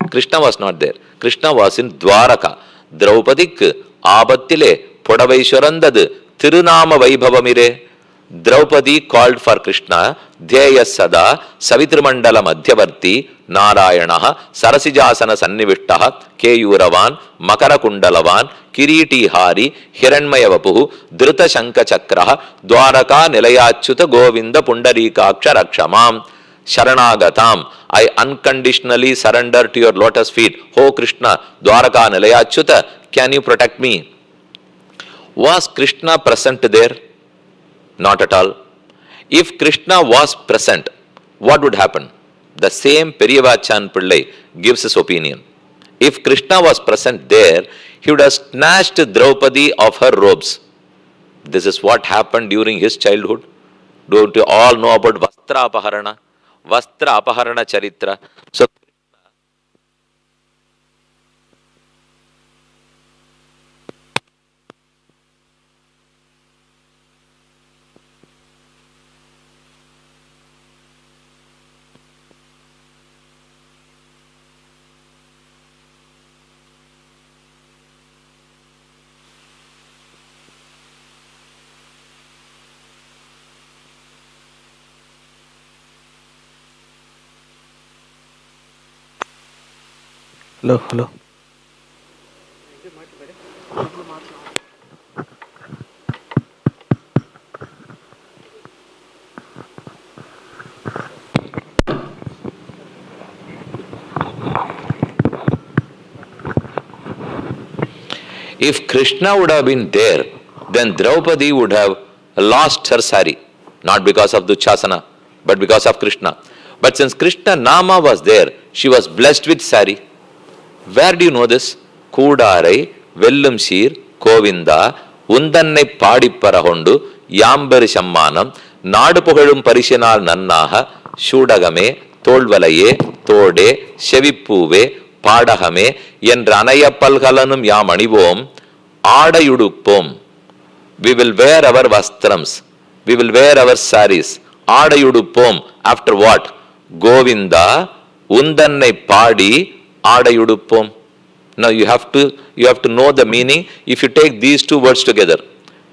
Krishna was not there. Krishna was in Dwaraka. Draupadik Abattile Podavaishwarandad Tirunama Vaibhavamire. Draupadi called for Krishna, Dhyaya Sada, Savitrimandala Madhyavarti, Narayanaha, Sarasijasana Sannivishtaha, Keyuravan, Makara Kundalavan, Kiriti Hari, Hiranmayavapuhu, Dhruta Shanka Chakraha, Dwaraka Nilayachuta Govinda Pundarikaksha Rakshamam, Sharanagatam. I unconditionally surrender to your lotus feet. Oh Krishna, Dwaraka Nilayachuta, can you protect me? Was Krishna present there? Not at all. If Krishna was present, what would happen? The same Periyavachan Pillai gives his opinion. If Krishna was present there, he would have snatched Draupadi of her robes. This is what happened during his childhood. Don't you all know about Vastra Apaharana? Vastra Apaharana Charitra. So, Hello. if Krishna would have been there, then Draupadi would have lost her sari. Not because of Dushasana, but because of Krishna. But since Krishna Nama was there, she was blessed with sari. Where do you know this? Koodarai, Vellum Sheer, Kovinda, Undannai Padipparahondu, Yambari Shammanam, Nadu Pugalum Parishanal Nannaha, Shudagame, Tolvalaye, Tode, Shevipuve, Padahame, Yendranayappalgalanum Yamanivom, Adayudupom. We will wear our vastrams. We will wear our saris. Adayudupom. After what? Govinda, Undannai Padi, Adayudupom. Now you have to know the meaning. If you take these two words together,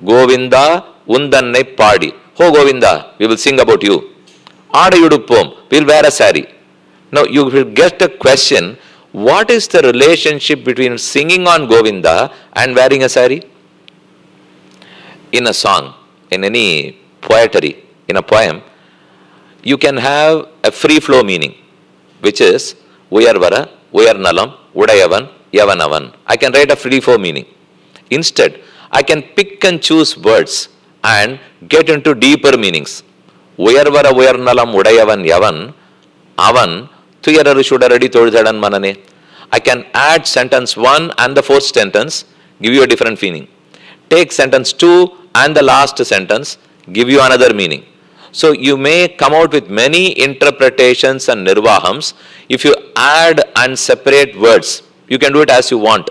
Govinda, Undannai Padi. Oh Govinda, we will sing about you. Adayudupom, we will wear a sari. Now you will get a question, what is the relationship between singing on Govinda and wearing a sari? In a song, in any poetry, in a poem, you can have a free flow meaning, which is Uyarvara, Uyarnalam, Udayavan, Yavanavan. I can write a free flow meaning. Instead, I can pick and choose words and get into deeper meanings. Uyarvara, Uyarnalam, Udayavan, Yavan, Avan, Tuyararu Shudaradi Tolzadan Manane. I can add sentence 1 and the fourth sentence, give you a different meaning. Take sentence 2 and the last sentence, give you another meaning. So you may come out with many interpretations and nirvahams. If you add and separate words, you can do it as you want.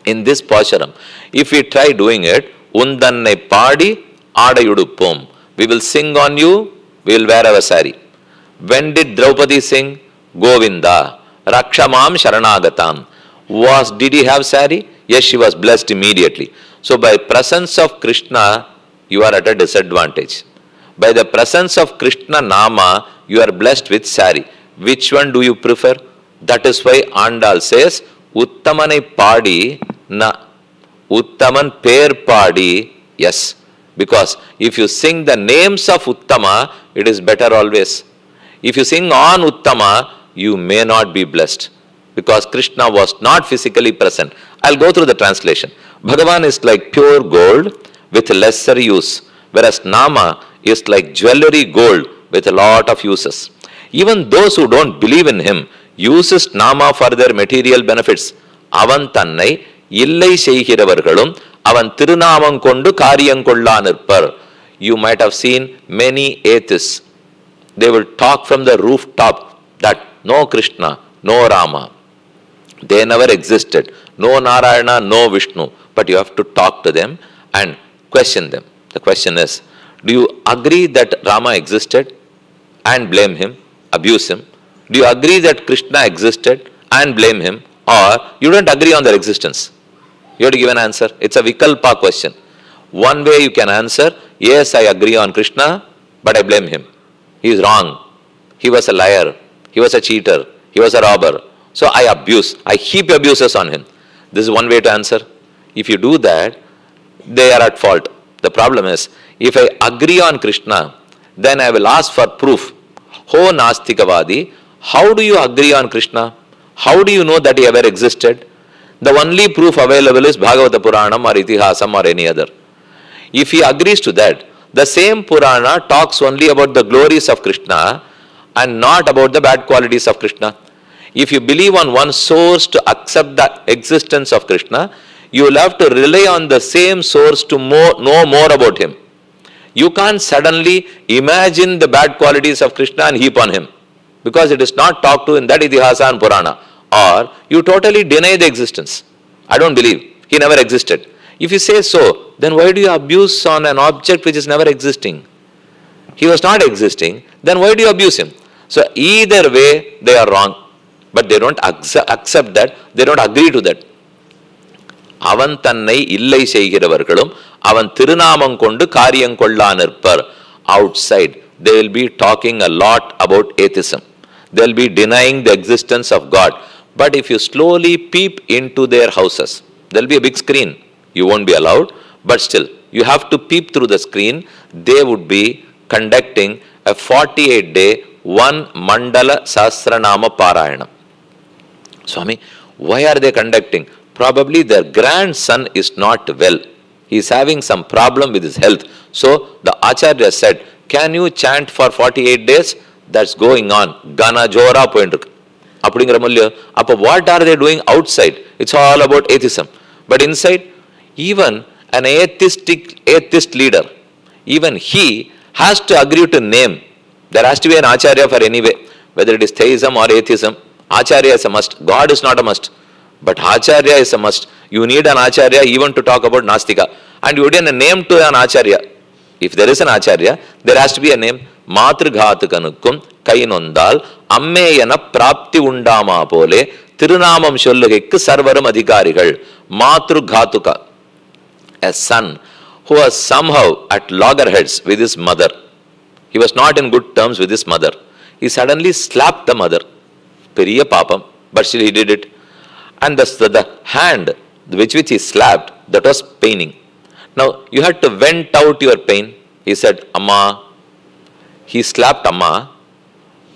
In this Pasharam, if we try doing it, Undannai Padi, Adayudupom. We will sing on you, we will wear our sari. When did Draupadi sing? Govinda, Rakshamam Sharanagatam. Did he have sari? Yes, she was blessed immediately. So by presence of Krishna, you are at a disadvantage. By the presence of Krishna Nama, you are blessed with sari. Which one do you prefer? That is why Andal says, Uttamanai Padi na Uttaman Per Padi, yes. Because if you sing the names of Uttama, it is better always. If you sing on Uttama, you may not be blessed. Because Krishna was not physically present. I'll go through the translation. Bhagavan is like pure gold with lesser use, whereas Nama is like jewelry gold with a lot of uses. Even those who don't believe in him uses Nama for their material benefits. Avan tannai illai seigiravargalum avan tirunamam kondu kaariyam kollanirpar. You might have seen many atheists. They will talk from the rooftop that no Krishna, no Rama. They never existed. No Narayana, no Vishnu. But you have to talk to them and question them. The question is, do you agree that Rama existed and blame him, abuse him? Do you agree that Krishna existed and blame him? Or you don't agree on their existence? You have to give an answer. It's a Vikalpa question. One way you can answer, yes, I agree on Krishna, but I blame him. He is wrong. He was a liar. He was a cheater. He was a robber. So I heap abuses on him. This is one way to answer. If you do that, they are at fault. The problem is, if I agree on Krishna, then I will ask for proof. Ho Nastikavadi, how do you agree on Krishna? How do you know that he ever existed? The only proof available is Bhagavata Puranam or Itihasam or any other. If he agrees to that, the same Purana talks only about the glories of Krishna and not about the bad qualities of Krishna. If you believe on one source to accept the existence of Krishna, you will have to rely on the same source to know more about him. You can't suddenly imagine the bad qualities of Krishna and heap on him, because it is not talked to in that Itihasa and Purana. Or you totally deny the existence. I don't believe. He never existed. If you say so, then why do you abuse on an object which is never existing? He was not existing, then why do you abuse him? So either way, they are wrong. But they don't accept that, they don't agree to that. Avan tannai illai seigiravargalum, avan tirunamam kondu kaariyam kollanirpar. Outside, they will be talking a lot about atheism. They will be denying the existence of God. But if you slowly peep into their houses, there will be a big screen. You won't be allowed, but still, you have to peep through the screen. They would be conducting a 48-day, one Mandala Sahasranama Parayanam. Swami, why are they conducting? Probably their grandson is not well. He is having some problem with his health. So the Acharya said, can you chant for 48 days? That's going on. Gana Jora pointruk. What are they doing outside? It's all about atheism. But inside, even an atheist leader, even he has to agree to name. There has to be an Acharya for any way. Whether it is theism or atheism, Acharya is a must. God is not a must. But Acharya is a must. You need an Acharya even to talk about Nastika. And you need a name to an Acharya. If there is an Acharya, there has to be a name. Matrughathukanukkum kainondal ammeyana prapti undama pole tirunamam sollugekku sarvaram adhikarigal. Matrughatuka, a son who was somehow at loggerheads with his mother. He was not in good terms with his mother. He suddenly slapped the mother. Periya papam, but still he did it. And the hand which he slapped, that was paining. Now, you had to vent out your pain. He said, Amma. He slapped Amma,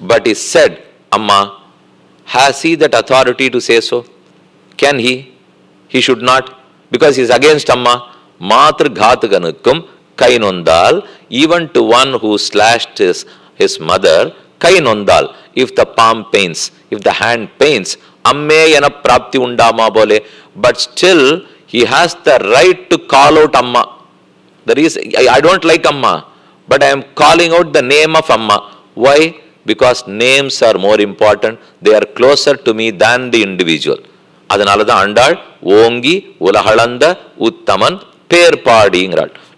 but he said, Amma, has he that authority to say so? Can he? He should not, because he is against Amma. Matrughathukanukkum kainondal, even to one who slashed his mother, kainondal, if the palm pains, if the hand pains, ammeyana prapti undama bole, but still he has the right to call out Amma. There is, I don't like Amma, but I am calling out the name of Amma. Why? Because names are more important. They are closer to me than the individual. Adanalada Andal, Ongi, Ulahalanda, Uttaman, Per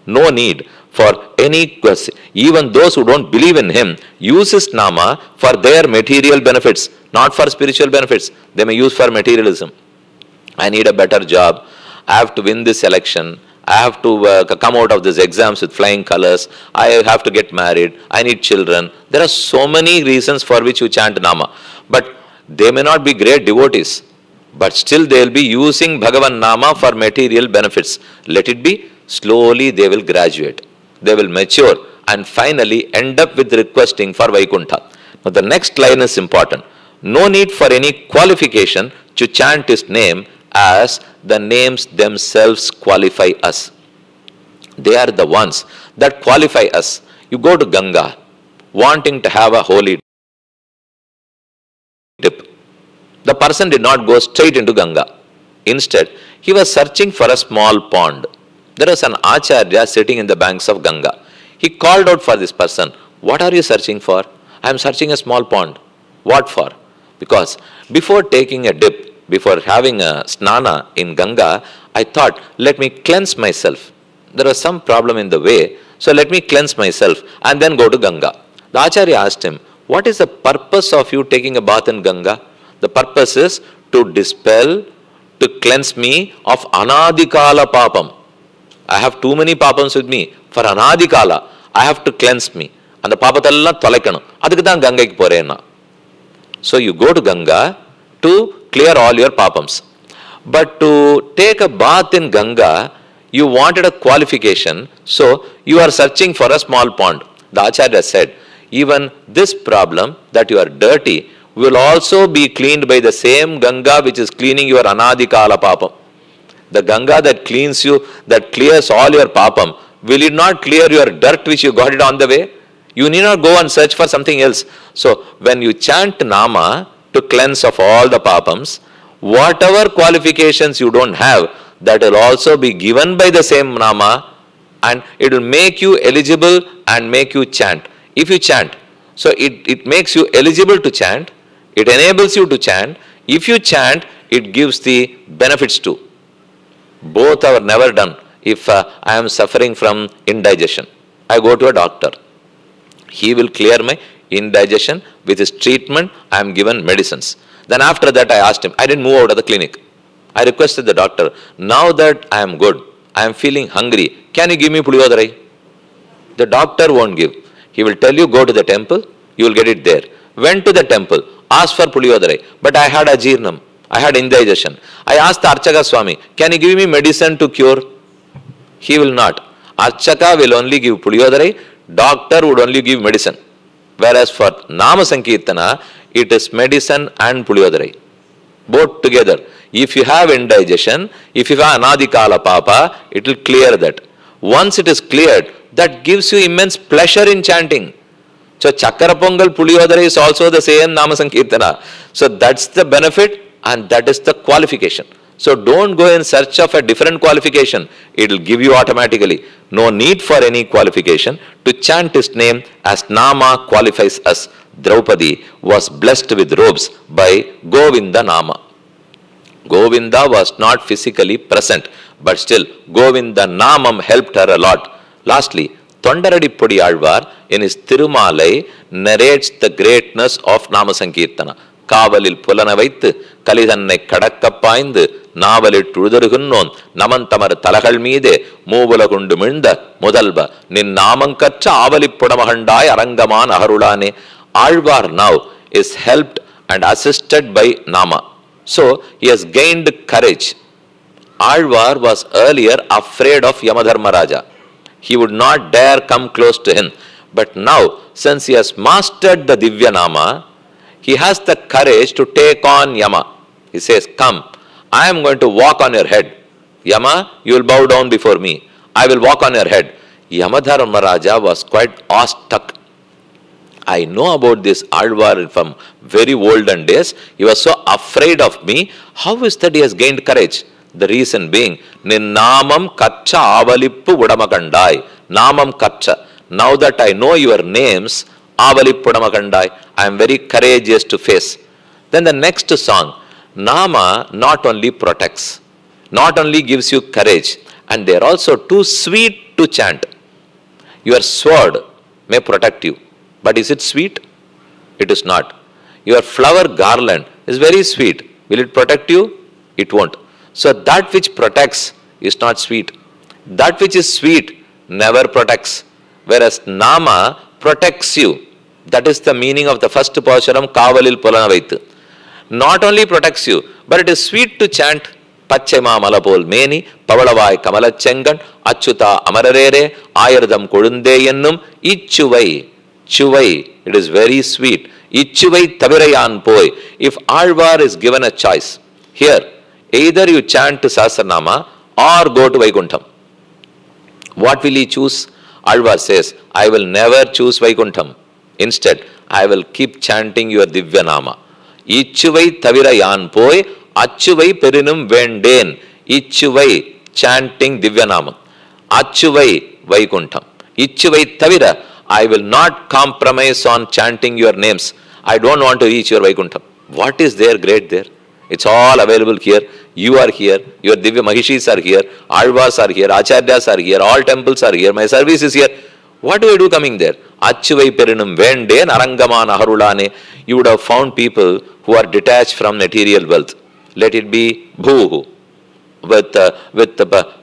no need for any question. Even those who don't believe in him uses Nama for their material benefits, not for spiritual benefits. They may use for materialism. I need a better job. I have to win this election. I have to come out of these exams with flying colors, I have to get married, I need children. There are so many reasons for which you chant Nama. But they may not be great devotees, but still they will be using Bhagavan Nama for material benefits. Let it be, slowly they will graduate. They will mature and finally end up with requesting for Vaikuntha. Now the next line is important. No need for any qualification to chant his name, as the names themselves qualify us. They are the ones that qualify us. You go to Ganga wanting to have a holy dip. The person did not go straight into Ganga. Instead, he was searching for a small pond. There was an Acharya sitting in the banks of Ganga. He called out for this person, "What are you searching for?" "I am searching a small pond." "What for?" "Because before taking a dip, before having a snana in Ganga, I thought, let me cleanse myself. There was some problem in the way, so let me cleanse myself and then go to Ganga." The Acharya asked him, "What is the purpose of you taking a bath in Ganga?" "The purpose is to dispel, to cleanse me of anadikala papam. I have too many papams with me. For anadikala, I have to cleanse me. And the papathalla tolaikanum. Adukku dhaan Ganga ku porena." So you go to Ganga to clear all your papams. But to take a bath in Ganga, you wanted a qualification, so you are searching for a small pond. The Acharya said, even this problem, that you are dirty, will also be cleaned by the same Ganga which is cleaning your anadikala papam. The Ganga that cleans you, that clears all your papam, will it not clear your dirt which you got it on the way? You need not go and search for something else. So when you chant Nama to cleanse of all the papams, whatever qualifications you don't have, that will also be given by the same Nama, and it will make you eligible and make you chant. If you chant, so it makes you eligible to chant, it enables you to chant. If you chant, it gives the benefits too. Both are never done. If I am suffering from indigestion, I go to a doctor. He will clear my indigestion. With his treatment, I am given medicines. Then after that, I asked him, I didn't move out of the clinic. I requested the doctor, now that I am good, I am feeling hungry, can you give me puliodarai? The doctor won't give. He will tell you, go to the temple, you will get it there. Went to the temple, asked for puliodarai, but I had ajirnam, I had indigestion. I asked the Archaka Swami, can you give me medicine to cure? He will not. Archaka will only give puliodarai, doctor would only give medicine. Whereas for Nama Sankirtana, it is medicine and puliodarai. Both together. If you have indigestion, if you have anadikala papa, it will clear that. Once it is cleared, that gives you immense pleasure in chanting. So Chakara Pongal Puliyodara is also the same Nama Sankirtana. So that's the benefit and that is the qualification. So don't go in search of a different qualification. It will give you automatically. No need for any qualification. To chant his name as Nama qualifies us. Draupadi was blessed with robes by Govinda Nama. Govinda was not physically present, but still Govinda Namam helped her a lot. Lastly, Tondaradipudi Alvar in his Thirumalai narrates the greatness of Nama Sankirtana. Kavalil Pulanavaithu, Kalidanai Kadakkapaindu, Navalit Tudurugunnon, Namantamar Talakal Mide, Movulagundu Minda, Mudalba, Nin Namankacha Avalipudamahandai Arangaman Aharulane. Alvar now is helped and assisted by Nama. So he has gained courage. Alvar was earlier afraid of Yamadharmaraja. He would not dare come close to him. But now, since he has mastered the Divya Nama, he has the courage to take on Yama. He says, come, I am going to walk on your head. Yama, you will bow down before me. I will walk on your head. Yamadharmaraja was quite awestruck. I know about this Alvar from very olden days. He was so afraid of me. How is that he has gained courage? The reason being, Ninnamam Kacha Avalippu Udamakandai. Namam Kacha. Now that I know your names, Avalippu Udamakandai, I am very courageous to face. Then the next song, Nama not only protects, not only gives you courage, and they are also too sweet to chant. Your sword may protect you. But is it sweet? It is not. Your flower garland is very sweet. Will it protect you? It won't. So that which protects is not sweet. That which is sweet never protects, whereas Nama protects you. That is the meaning of the first Pashuram, Kavalil Pulanavaitu. Not only protects you, but it is sweet to chant Pachema Malapol Meni, Pavalavai Kamalachengan, Achuta Amararere, Ayardam Kodunde Ichuvai, Chuvai, it is very sweet. Ichuvai Tavirayan Poi. If Alvar is given a choice, here, either you chant Sahasranama or go to Vaikuntham. What will he choose? Alvar says, I will never choose Vaikuntham. Instead, I will keep chanting your Divyanama. Ichuvai Tavirayan Poi, Achuvai Perinum Venden. Ichuvai, chanting Divyanama. Achuvai Vaikuntham. Ichuvai Tavira, I will not compromise on chanting your names. I don't want to reach your Vaikuntham. What is there great there? It's all available here. You are here. Your Divya Mahishis are here. Alvas are here. Acharyas are here. All temples are here. My service is here. What do I do coming there? Achuvai Perinum Vende Narangamana Harulane. You would have found people who are detached from material wealth. Let it be Bhuhu. With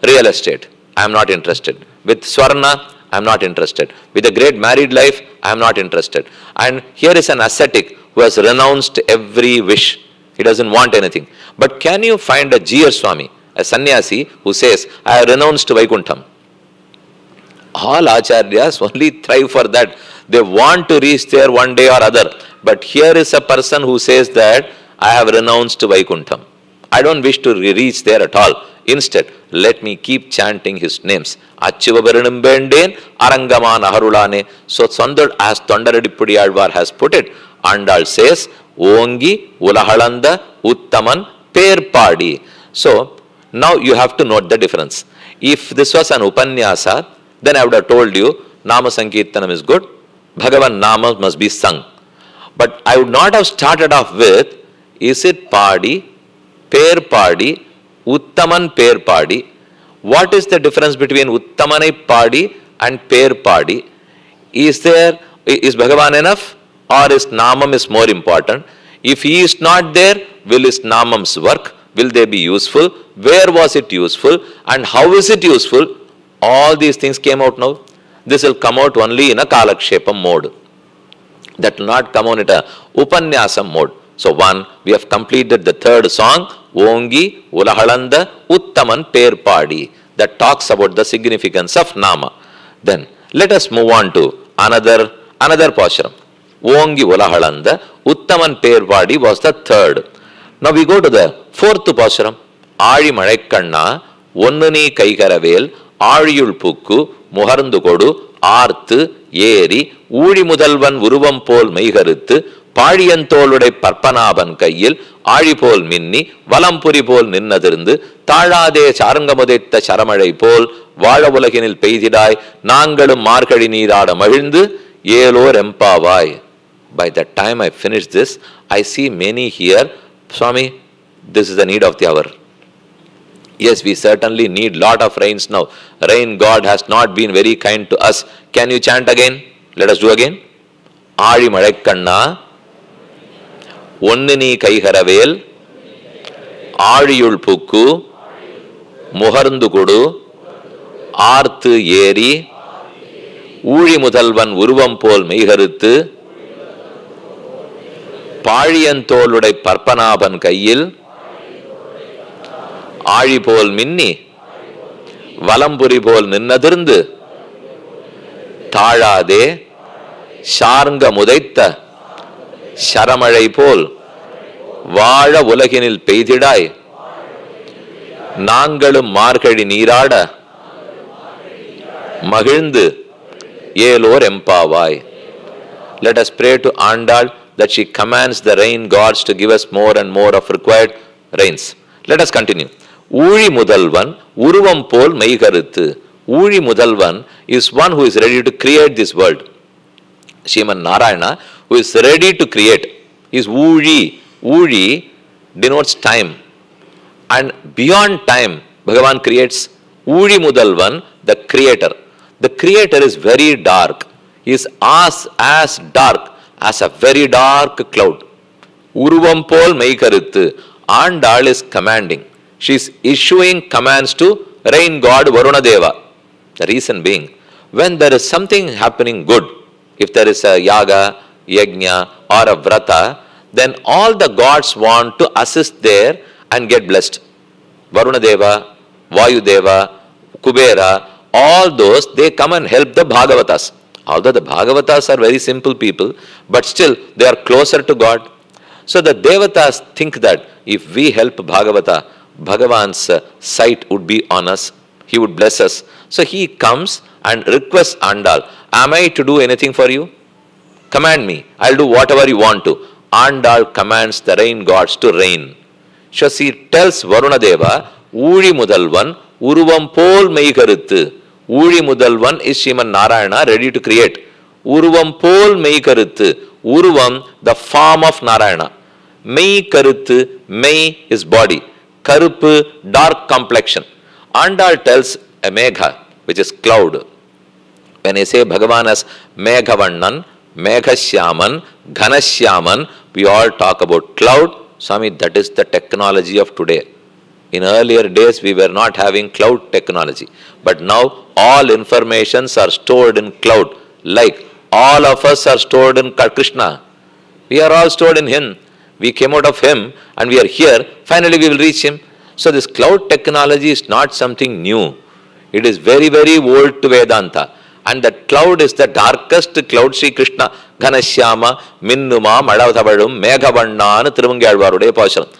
real estate. I am not interested. With Swarna, I am not interested. With a great married life, I am not interested. And here is an ascetic who has renounced every wish. He doesn't want anything. But can you find a Jiyar Swami, a sannyasi, who says, I have renounced Vaikuntham? All acharyas only thrive for that. They want to reach there one day or other. But here is a person who says that, I have renounced Vaikuntham. I don't wish to reach there at all. Instead, let me keep chanting his names. Achivabaranam Benden, Arangamana Harulane. So Sandar, as Tondaradipudi Alvar has put it, Andal says, Ongi, Ulahalanda, Uttaman, Perpadi. So now you have to note the difference. If this was an Upanyasa, then I would have told you, Nama Sankirtanam is good, Bhagavan Nama must be sung. But I would not have started off with, is it Padi, Perpadi, Uttaman Perpadi? What is the difference between Uttamanai Padi and Perpadi? Is Bhagavan enough? Or is Namam is more important? If he is not there, will his Namams work? Will they be useful? Where was it useful? And how is it useful? All these things came out now. This will come out only in a Kalakshepam mode. That will not come on in a Upanyasam mode. So we have completed the third song, Ongi, Ulahalanda, Uttaman, Perpadi, that talks about the significance of Nama. Then let us move on to another Pashuram. Ongi, Ulahalanda, Uttaman, Perpadi was the third. Now we go to the fourth Pashuram. Aali Malaikanna, Onnuni Kaikaravel, Aaliyul Pukku, Muharandu Kodu, Arthu, Yeri, Udi Mudalvan Uruvam Pol Meigaruthu, Padiyantholude Parpanaban Kayil, Alipol Minni, Valampuri Pol Ninnathirindu, Thalade Charangamudetta Charamalai Pol, Valavulakinil Peithidai, Nangalum Markadi Neerada Mazhindu, Yelor Empavai. By the time I finish this, I see many here, Swami, this is the need of the hour. Yes, we certainly need lot of rains now. Rain God has not been very kind to us. Can you chant again? Let us do again. Aali Malaikanna, Onnuni Kaikaravel, Aaliyul Pukku, Muharandu Kodu, Arthu Yeri, Udi Mudalvan Uruvam Pol Meigaruthu, Padiyantholude Parpanaban Kayil, Alipol Minni, Valampuri Pol Ninnathirindu, Thalade, Charangamudetta, Charamalai Pol, Valavulakinil Peithidai, Nangalum Markadi Neerada, Mazhindu, Yelor Empavai. Let us pray to Andal that she commands the rain gods to give us more and more of required rains. Let us continue. Uli Mudalvan, Uruvam Pol Meigaruthu. Uli Mudalvan is one who is ready to create this world. Sriman Narayana, who is ready to create, is Uli. Uli denotes time. And beyond time, Bhagavan creates. Uli Mudalvan, the creator. The creator is very dark. He is as dark as a very dark cloud. Uruvam Pol Meigaruthu. Andal is commanding. She is issuing commands to rain god Varuna Deva. The reason being, when there is something happening good, if there is a yaga, yajna or a vrata, then all the gods want to assist there and get blessed. Varuna Deva, Vayu Deva, Kubera, all those, they come and help the Bhagavatas. Although the Bhagavatas are very simple people, but still they are closer to God. So the Devatas think that if we help Bhagavata, Bhagavan's sight would be on us, he would bless us. So he comes and requests Andal, am I to do anything for you? Command me, I'll do whatever you want to. Andal commands the rain gods to rain. So she tells Varuna Deva, Uri Mudalvan, Uruvam Pol Meikaruthu. Uri Mudalvan is Sriman Narayana ready to create. Uruvam Pol Meikaruthu. Uruvam, the form of Narayana. Meikaruthu, Mei is body. Karupu, dark complexion. Andal tells a Megha, which is cloud. When I say Bhagavan as Meghavannan, Meghashyaman, Ghanashyaman, we all talk about cloud. Swami, that is the technology of today. In earlier days, we were not having cloud technology. But now, all informations are stored in cloud. Like, all of us are stored in Krishna. We are all stored in Him. We came out of Him and we are here. Finally, we will reach Him. So, this cloud technology is not something new. It is very, very old to Vedanta. And that cloud is the darkest cloud. Sri Krishna, Ghanashyama, Minnuma, Madhavadavadum, Meghavannan, Thiruvangalvarude Pasharam.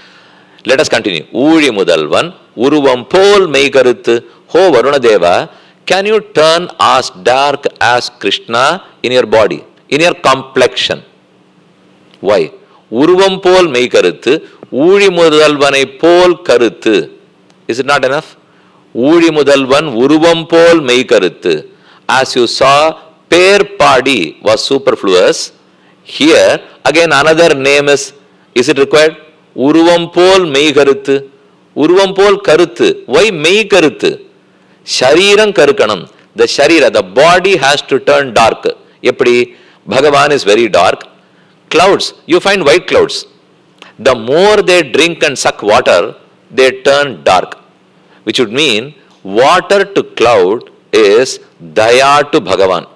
Let us continue. Uri Mudalvan, Uruvam Pol Meikaruthu, Ho Varuna Deva, can you turn as dark as Krishna in your body, in your complexion? Why? Uruvam Pol Meikaruthu, Uri Mudalvanai Pol Karuthu. Is it not enough? Uri Mudalvan, Uruvam Pol Meikaruthu. As you saw, Per Padi was superfluous. Here, again another name is it required? Uruvam Pol Mei Karuthu. Uruvam Pol Karuthu. Why Mei Karuthu? Shariram Karukanam. The Sharira, the body has to turn dark. Eppadi? Bhagavan is very dark. Clouds, you find white clouds. The more they drink and suck water, they turn dark. Which would mean, water to cloud is Daya to Bhagavan.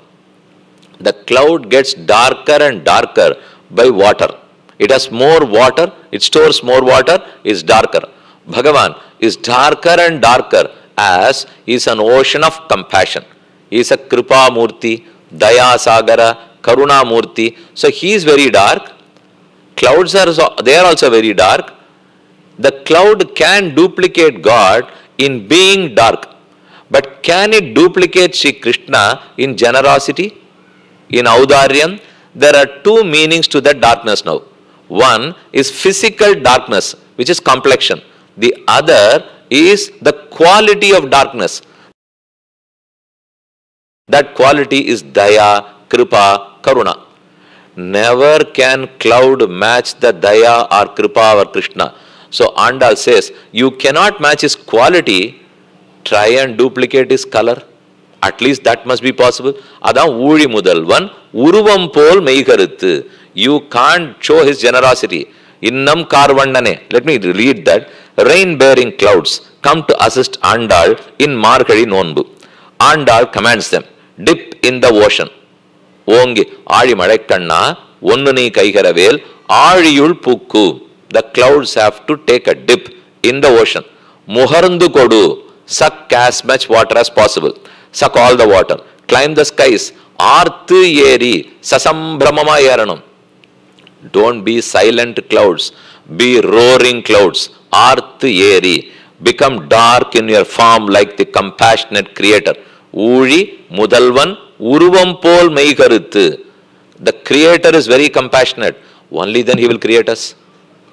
The cloud gets darker and darker by water. It has more water, it stores more water, is darker. Bhagavan is darker and darker as he is an ocean of compassion. He is a Kripa Murti, Daya Sagara, Karuna Murti. So he is very dark. Clouds are also very dark. The cloud can duplicate God in being dark. But can it duplicate Sri Krishna in generosity, in Audaryam? There are two meanings to that darkness now. One is physical darkness, which is complexion. The other is the quality of darkness. That quality is Daya, Kripa, Karuna. Never can cloud match the Daya or Kripa or Krishna. So Andal says, you cannot match his quality. Try and duplicate his color. At least that must be possible. Adam Uri Mudalvan, Uruvam Pol Meikaruthu. You can't show his generosity. Innam Karvandane. Let me read that. Rain-bearing clouds come to assist Andal in Markadi Nonbu. Andal commands them, dip in the ocean. Ongi Adi Madakkanna, Onnuni Kaikaravel, Adiyul Pukku. The clouds have to take a dip in the ocean. Muharandu Kodu. Suck as much water as possible. Suck all the water. Climb the skies. Arthu Yeri. Sasambramama Yaranam. Don't be silent clouds. Be roaring clouds. Arthu Yeri. Become dark in your form like the compassionate Creator. Uri Mudalvan Uruvam Pol Meikaruthu. The Creator is very compassionate. Only then He will create us.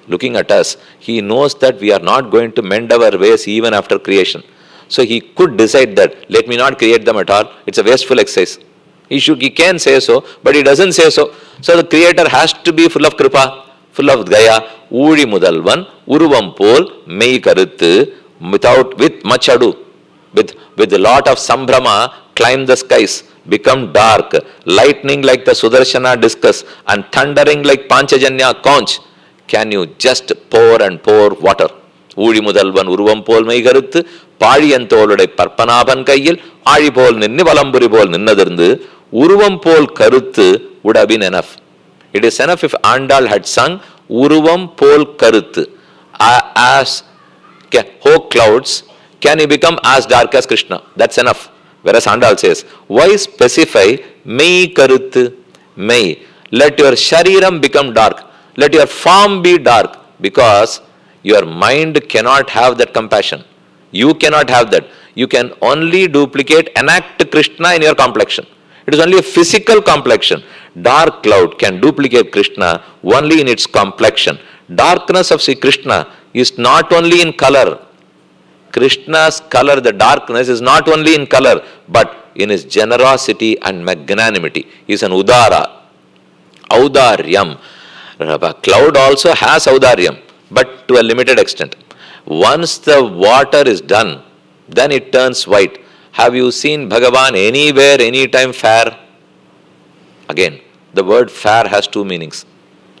Looking at us, He knows that we are not going to mend our ways even after creation. So He could decide that, let me not create them at all. It's a wasteful exercise. He can say so, but He doesn't say so. So the Creator has to be full of Kripa, full of Gaya. Uri Mudalvan, Uruvam Pol, Mei Karuthu, with much ado, with a lot of Sambhrama, climb the skies, become dark, lightning like the Sudarshana discus, and thundering like Panchajanya conch. Can you just pour and pour water? Uri Mudalvan, Uruvam Pol Mei Karuthu, பாழியந்தோளுடை பற்பனாபன் கையில் ஆழி போல் நின்று வலம்புரி போல் நின்னதிர்ந்து உருவம் போல் கருத்து would have been enough. It is enough if Andal had sung உருவம் போல் கருத்து. As ho clouds, can he become as dark as Krishna? That's enough. Whereas Andal says, why specify mei karuthu? Mei. Let your shariram become dark. Let your form be dark. Because your mind cannot have that compassion. You cannot have that. You can only duplicate, enact Krishna in your complexion. It is only a physical complexion. Dark cloud can duplicate Krishna only in its complexion. Darkness of Sri Krishna is not only in color. Krishna's color, the darkness, is not only in color, but in his generosity and magnanimity. He is an Udara. Audaryam. Cloud also has Audaryam, but to a limited extent. Once the water is done, then it turns white. Have you seen Bhagavan anywhere, anytime fair? Again, the word fair has two meanings.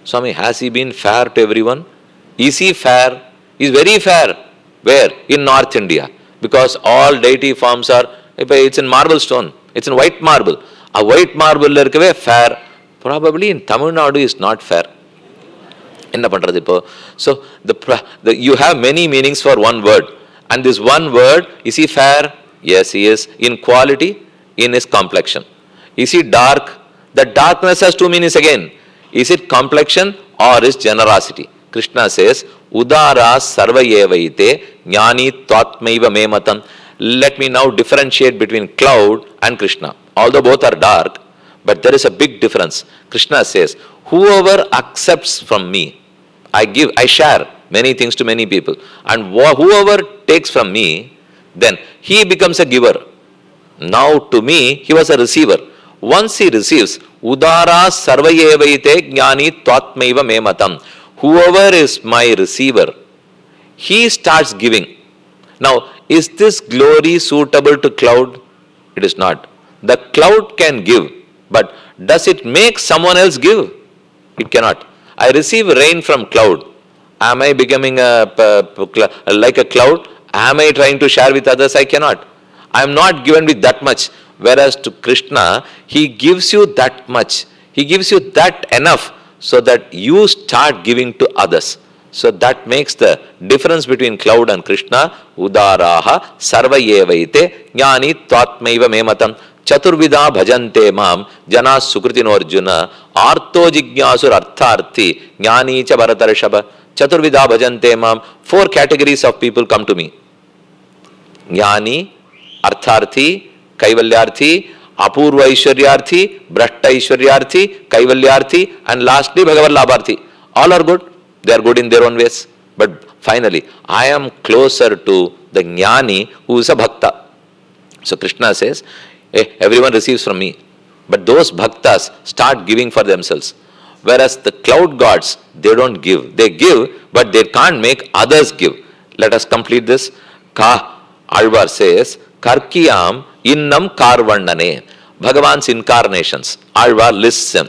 Swami, has he been fair to everyone? Is he fair? He is very fair. Where? In North India. Because all deity forms are, it's in marble stone. It's in white marble. A white marble irukave fair. Probably in Tamil Nadu is not fair. So, you have many meanings for one word. And this one word, is he fair? Yes, he is. In quality, in his complexion. Is he dark? The darkness has two meanings again. Is it complexion or is generosity? Krishna says, Udara sarvayevaite jnani tvatmaiva mematam. Let me now differentiate between cloud and Krishna. Although both are dark, but there is a big difference. Krishna says, whoever accepts from me, I share many things to many people. And whoever takes from me, then he becomes a giver. Now to me, he was a receiver. Once he receives, Udara sarvayevaite jnani tvatmaiva mematam. Whoever is my receiver, he starts giving. Now, is this glory suitable to cloud? It is not. The cloud can give, but does it make someone else give? It cannot. I receive rain from cloud. Am I becoming like a cloud? Am I trying to share with others? I cannot. I am not given with that much. Whereas to Krishna, he gives you that much. He gives you that enough so that you start giving to others. So that makes the difference between cloud and Krishna. Udaraha sarvayevaite jnani tvatmaiva mematam chaturvida bhajante mam jana sukritino arjuna artho jigyasur artharthi jnani cha bharatarshava. Chaturvida bhajante mam. 4 categories of people come to me. Jnani, artharthi, kaivalyarthi, apurva aishwaryarthi, brahta aishwaryarthi, kaivalyarthi, and lastly Bhagavat labharthi. All are good. They are good in their own ways. But finally, I am closer to the jnani who is a bhakta. So Krishna says, everyone receives from me. But those bhaktas start giving for themselves. Whereas the cloud gods, they don't give. They give, but they can't make others give. Let us complete this. Alvar says, Karkiyam innam karvannane. Bhagavan's incarnations. Alvar lists them.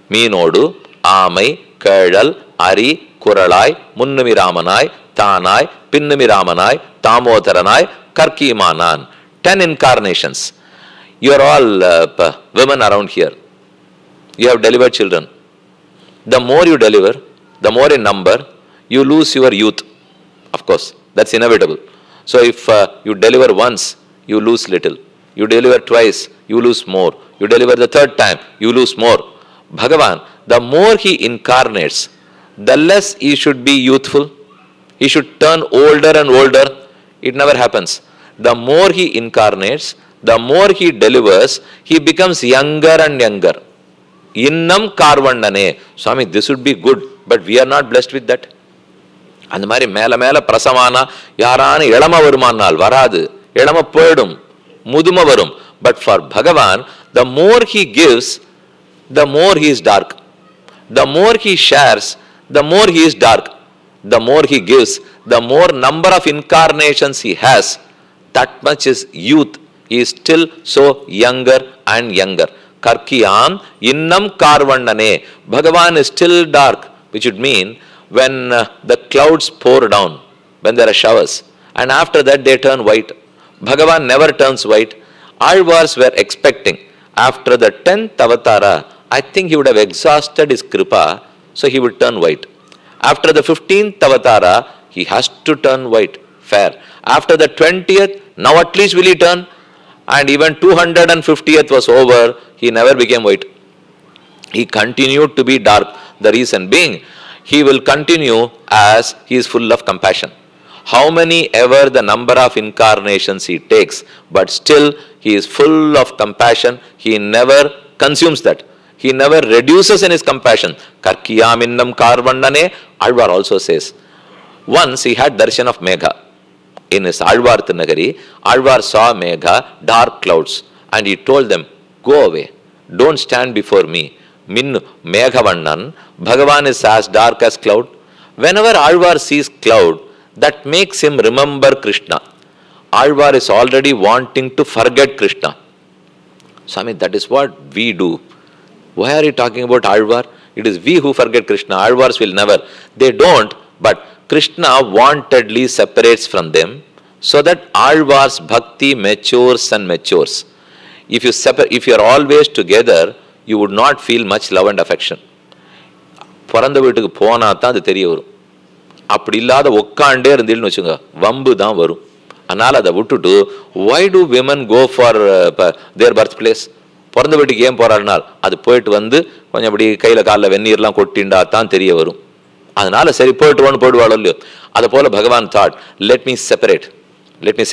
Meenodu, Amai, Kedal, Ari, Kuralai, Munnumiramanai, Tanai, Pinnumiramanai, Tamodaranai, Karkimanan. 10 incarnations. You are all women around here. You have delivered children. The more you deliver, the more in number, you lose your youth. Of course, that's inevitable. So if you deliver once, you lose little. You deliver twice, you lose more. You deliver the third time, you lose more. Bhagavan, the more he incarnates, the less he should be youthful. He should turn older and older. It never happens. The more he incarnates, the more he delivers, he becomes younger and younger. Innam karvannane. Swami, this would be good, but we are not blessed with that. அந்த மாதிரி மேல மேல பிரசவானா யாரான இளம வருமானால் வராது, இளம போயிடும், முதும வரும். But for Bhagavan, the more he gives, the more he is dark. The more he shares, the more he is dark. The more he gives, the more number of incarnations he has, that much is youth. He is still so younger and younger. Karkiyam innam karvannane. Bhagavan is still dark, which would mean when the clouds pour down, when there are showers, and after that they turn white. Bhagavan never turns white. Alvars were expecting, after the 10th avatara, I think he would have exhausted his kripa, so he would turn white. After the 15th avatara, he has to turn white. Fair. After the 20th, now at least will he turn? And even 250th was over, he never became white. He continued to be dark. The reason being, he will continue as he is full of compassion. How many ever the number of incarnations he takes, but still he is full of compassion. He never consumes that. He never reduces in his compassion. Karkiyaminnam Karvandane, Alvar also says. Once he had darshan of Megha. In his Alvar Nagari, Alvar saw Megha, dark clouds, and he told them, go away, don't stand before me. Minnu Meghavannan, Bhagavan is as dark as cloud. Whenever Alvar sees cloud, that makes him remember Krishna. Alvar is already wanting to forget Krishna. Swami, that is what we do. Why are you talking about Alvar? It is we who forget Krishna. Alvars will never. They don't, but Krishna wantedly separates from them so that Alvar's bhakti matures and matures. If you are always together, you would not feel much love and affection. பிறந்த வீட்டுக்கு போனால் தான் அது தெரிய வரும். அப்படி இல்லாத உட்காண்டே இருந்தீங்கன்னு வச்சுங்க, வம்பு தான் வரும். அதனால் அதை விட்டுட்டு, why do women go for their birthplace? பிறந்த வீட்டுக்கு ஏன் போகிறாருனால், அது போயிட்டு வந்து கொஞ்சம் அப்படி கையில் காலில் வெந்நீர்லாம் கொட்டிண்டா தான் தெரிய வரும். அதனால சரி போயிட்டு போயிடுவாளோ இல்லையோ. அதை போல பகவான் thought, let me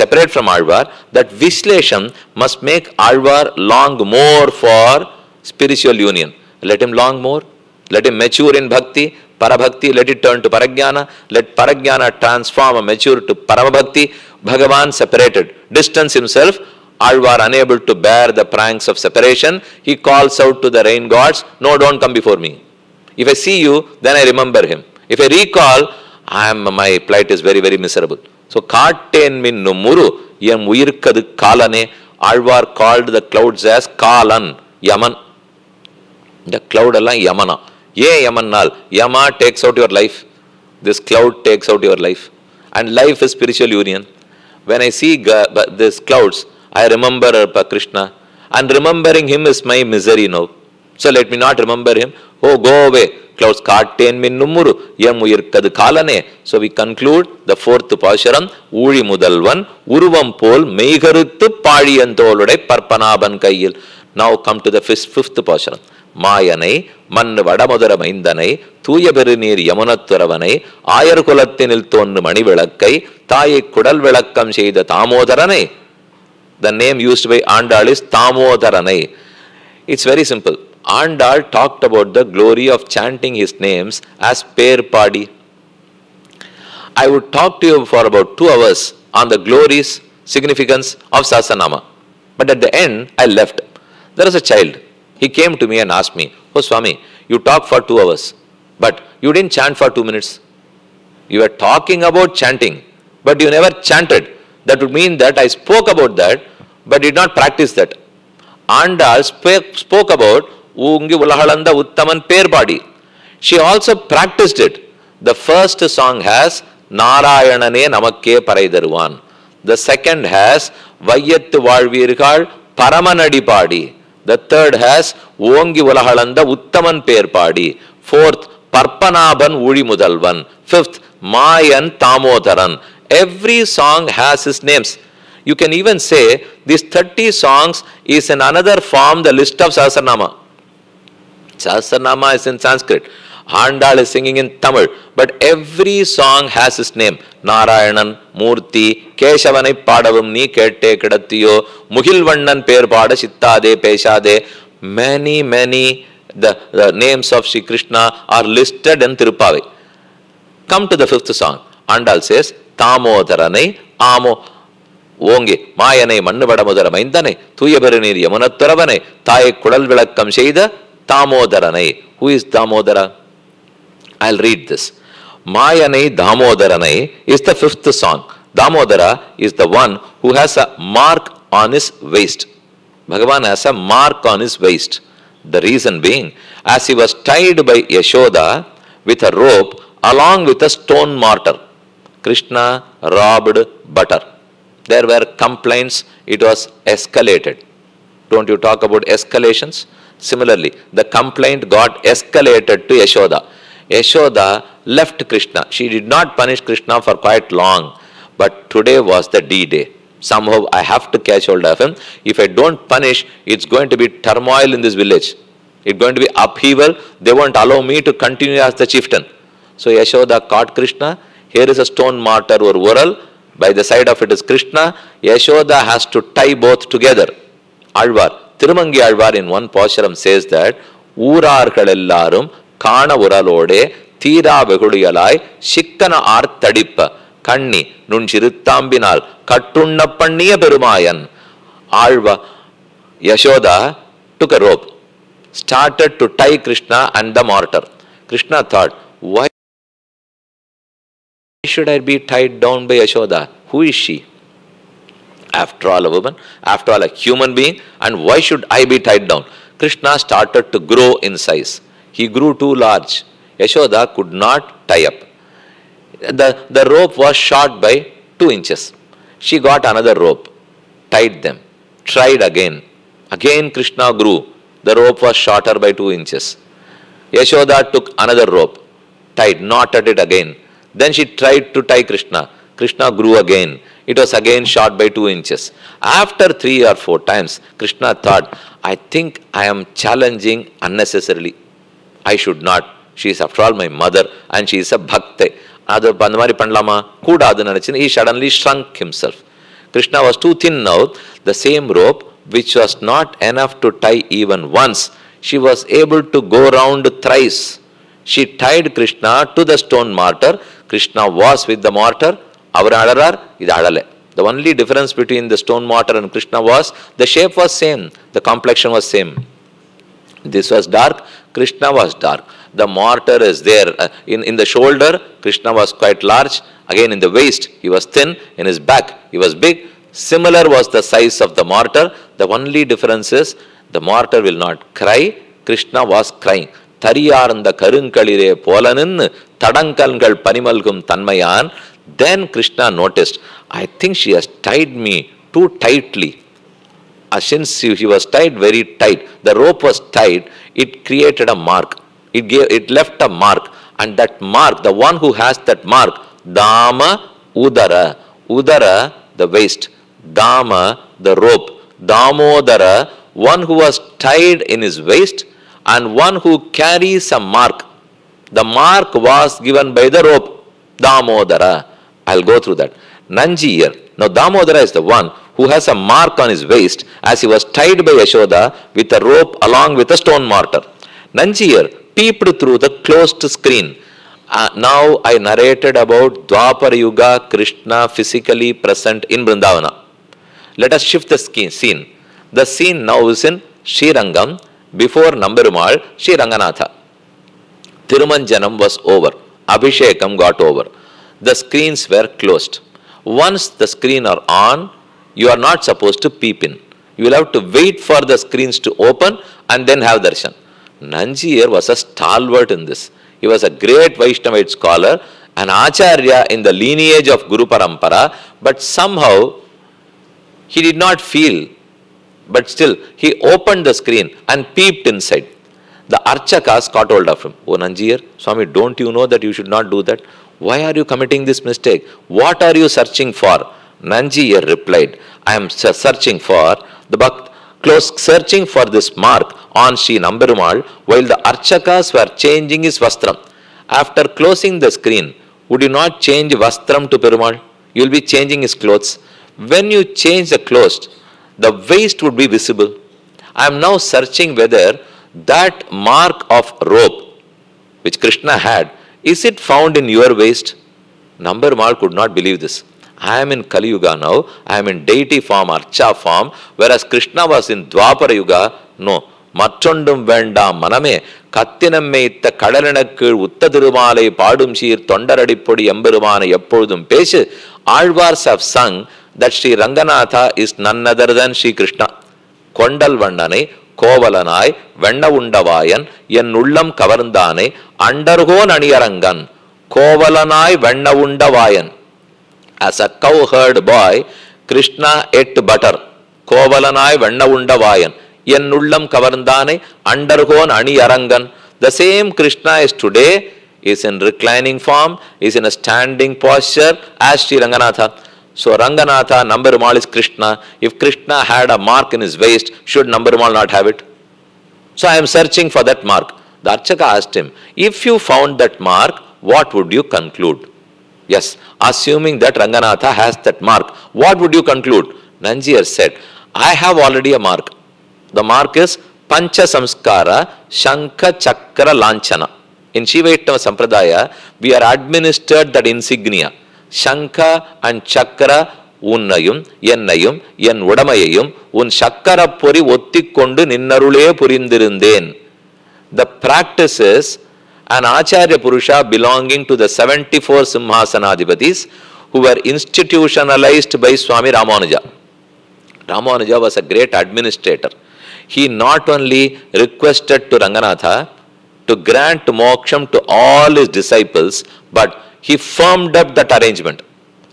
separate from Alvar. That Vishlesham must make Alvar long more for spiritual union. Let him long more. Let him mature in bhakti, parabhakti, let it turn to paragyana. Let paragyana transform and mature to paramabhakti. Bhagavan separated, distanced himself. Alvar unable to bear the pranks of separation. He calls out to the rain gods, no, don't come before me. If I see you, then I remember him. If I recall, my plight is very, very miserable. So, Katen min numuru, yam uyirkadu kalane. Alvar called the clouds as Kalan, Yaman. The cloud alone, Yamana. Ye Yamanal. Yama takes out your life. This cloud takes out your life. And life is spiritual union. When I see these clouds, I remember Krishna. And remembering him is my misery now. So let me not remember him. Oh, go away. Clouds Katen min numuru, yam uyirkadu kalane. So we conclude the fourth Pasharam. Uri mudalvan, uruvam pol, meigaruttu paadiyantoludai parpanaban kaiyil. Now come to the fifth Pasharam. Mayanai, Mannu Vadamudara Maindanai, Thuya Perinir Yamunathuravane, Ayar Kulathinil Thonnu Manivilakkai, Thai Kudal Vilakkam Seida Thamodaranai. The name used by Andal is Thamodaranai. It's very simple. Andal talked about the glory of chanting his names as Per Padi. I would talk to you for about 2 hours on the glories, significance of Sahasranama. But at the end, I left. There was a child. He came to me and asked me, oh Swami, you talked for 2 hours, but you didn't chant for 2 minutes. You were talking about chanting, but you never chanted. That would mean that I spoke about that, but did not practice that. Andal spoke about Ungi Ulahalanda Uttaman Perpadi. She also practiced it. The first song has Narayanane Namakke Paraidaruvan. The second has Vayyattu Valvirgal Paramanadi Padi. The third has Ongi Ulahalanda Uttaman Perpadi. Fourth, Parpanaban Uri Mudalvan. Fifth, Mayan Thamodaran. Every song has his names. You can even say these 30 songs is in another form the list of Sahasranama. Sahasranama is in Sanskrit. Andal is singing in Tamil. But every song has his name. Narayanan, Murti, Keshavanai Padavum Ni Kette Kedattiyo, Muhilvannan Perpada Chittade Peshade. Many, the names of Sri Krishna are listed in Tirupavai. Come to the fifth song. Andal says, Thamodaranai, Amo, Onge, Mayanai, Mannavadamudara Maindane, Thuyabarinir Yamunathuravane, Thai Kudal Vilakkam Seida, Thamodaranai. Who is Damodara? I'll read this. Mayanai Damodaranai is the fifth song. Damodara is the one who has a mark on his waist. Bhagavan has a mark on his waist. The reason being, as he was tied by Yashoda with a rope along with a stone mortar. Krishna robbed butter. There were complaints, it was escalated. Don't you talk about escalations? Similarly, the complaint got escalated to Yashoda. Yashoda left Krishna. She did not punish Krishna for quite long. But today was the D-Day. Somehow I have to catch hold of him. If I don't punish, it's going to be turmoil in this village. It's going to be upheaval. They won't allow me to continue as the chieftain. So Yashoda caught Krishna. Here is a stone mortar or ural. By the side of it is Krishna. Yashoda has to tie both together. Alvar, Tirumangi Alvar in one Pashuram says that Oorarkalellarum Kana Uralode Thira Vegudiyalai Shikkana Arthadippa Kanni Nunchirithambinal Kattunna Panniya Perumayan. Alva Yashoda took a rope, started to tie Krishna and the mortar. Krishna thought, why should I be tied down by Yashoda? Who is she? After all a woman, after all a human being, and why should I be tied down? Krishna started to grow in size. He grew too large. Yashoda could not tie up. The rope was short by 2 inches. She got another rope, tied them, tried again. Again Krishna grew. The rope was shorter by 2 inches. Yashoda took another rope, tied, knotted it again. Then she tried to tie Krishna. Krishna grew again. It was again short by 2 inches. After 3 or 4 times, Krishna thought, I think I am challenging unnecessarily. I should not. She is after all my mother and she is a bhakte. He suddenly shrunk himself. Krishna was too thin now. The same rope, which was not enough to tie even once, she was able to go round thrice. She tied Krishna to the stone mortar. Krishna was with the mortar. The only difference between the stone mortar and Krishna was the shape was same, the complexion was same. This was dark, Krishna was dark. The mortar is there in the shoulder, Krishna was quite large. Again in the waist, he was thin. In his back, he was big. Similar was the size of the mortar. The only difference is the mortar will not cry. Krishna was crying. Thariyaranda karunkalire polanin tadankalgal panimalgum tanmayan. Then Krishna noticed, I think she has tied me too tightly. Since he was tied very tight, the rope was tied, it created a mark. It left a mark. And that mark, the one who has that mark, Dama Udara. Udara, the waist. Dama, the rope. Damodara, one who was tied in his waist and one who carries a mark. The mark was given by the rope. Damodara. I'll go through that. Nanjiyar. Now Damodara is the one who has a mark on his waist as he was tied by Yashoda with a rope along with a stone mortar. Nanjiyar peeped through the closed screen. Now I narrated about Dwapara Yuga, Krishna physically present in Vrindavana. Let us shift the scene. The scene now is in Srirangam before Namberumal, Sri Ranganatha. Tirumanjanam was over. Abhishekam got over. The screens were closed. Once the screen are on, you are not supposed to peep in. You will have to wait for the screens to open and then have darshan. Nanjiyar was a stalwart in this. He was a great Vaishnavite scholar, an acharya in the lineage of Guru Parampara, but somehow he did not feel, but still he opened the screen and peeped inside. The Archakas caught hold of him. Oh Nanjiyar, Swami, don't you know that you should not do that? Why are you committing this mistake? What are you searching for? Nanjiyar replied, I am searching for searching for this mark on Sri Namberumal while the Archakas were changing his vastram. After closing the screen, would you not change vastram to Perumal? You will be changing his clothes. When you change the clothes, the waist would be visible. I am now searching whether that mark of rope which Krishna had, is it found in your waist? Namberumal could not believe this. I am in Kali Yuga now, I am in deity form, Archa form, whereas Krishna was in Dwapara Yuga. No. Mattondum venda maname, Kattiname itta Kadalanakku, Uttadirumale, Padum Sheer, Tondaradipodi, Emberumana, Yapodum Peshe. Alvars have sung that Sri Ranganatha is none other than Sri Krishna. Kondal Vandane, Kovalanai, Venda Undavayan, Yen Nullam Kavarandane, Undergo Naniyarangan, Kovalanai, Venda Undavayan. As a cowherd boy, Krishna ate butter. Kovalanai Vanna Undavayan. Yennullam Kavarndane, Undergone Ani Arangan. The same Krishna is today, is in reclining form, is in a standing posture as Sri Ranganatha. So Ranganatha, Nambarumal is Krishna. If Krishna had a mark in his waist, should Nambarumal not have it? So I am searching for that mark. The Archaka asked him, if you found that mark, what would you conclude? Yes, assuming that Ranganatha has that mark, what would you conclude? Nanjiyar said, I have already a mark. The mark is Pancha Samskara Shankha Chakra Lanchana. In Shivaitama Sampradaya, we are administered that insignia. Shankha and Chakra Unnayum, Yennayum, Yen Udamayayum, Un Shakkara Puri Ottikondu Ninnarule Purindirundhen. The practice is an Acharya Purusha belonging to the 74 Simhasanadipatis who were institutionalized by Swami Ramanuja. Ramanuja was a great administrator. He not only requested to Ranganatha to grant moksham to all his disciples, but he firmed up that arrangement.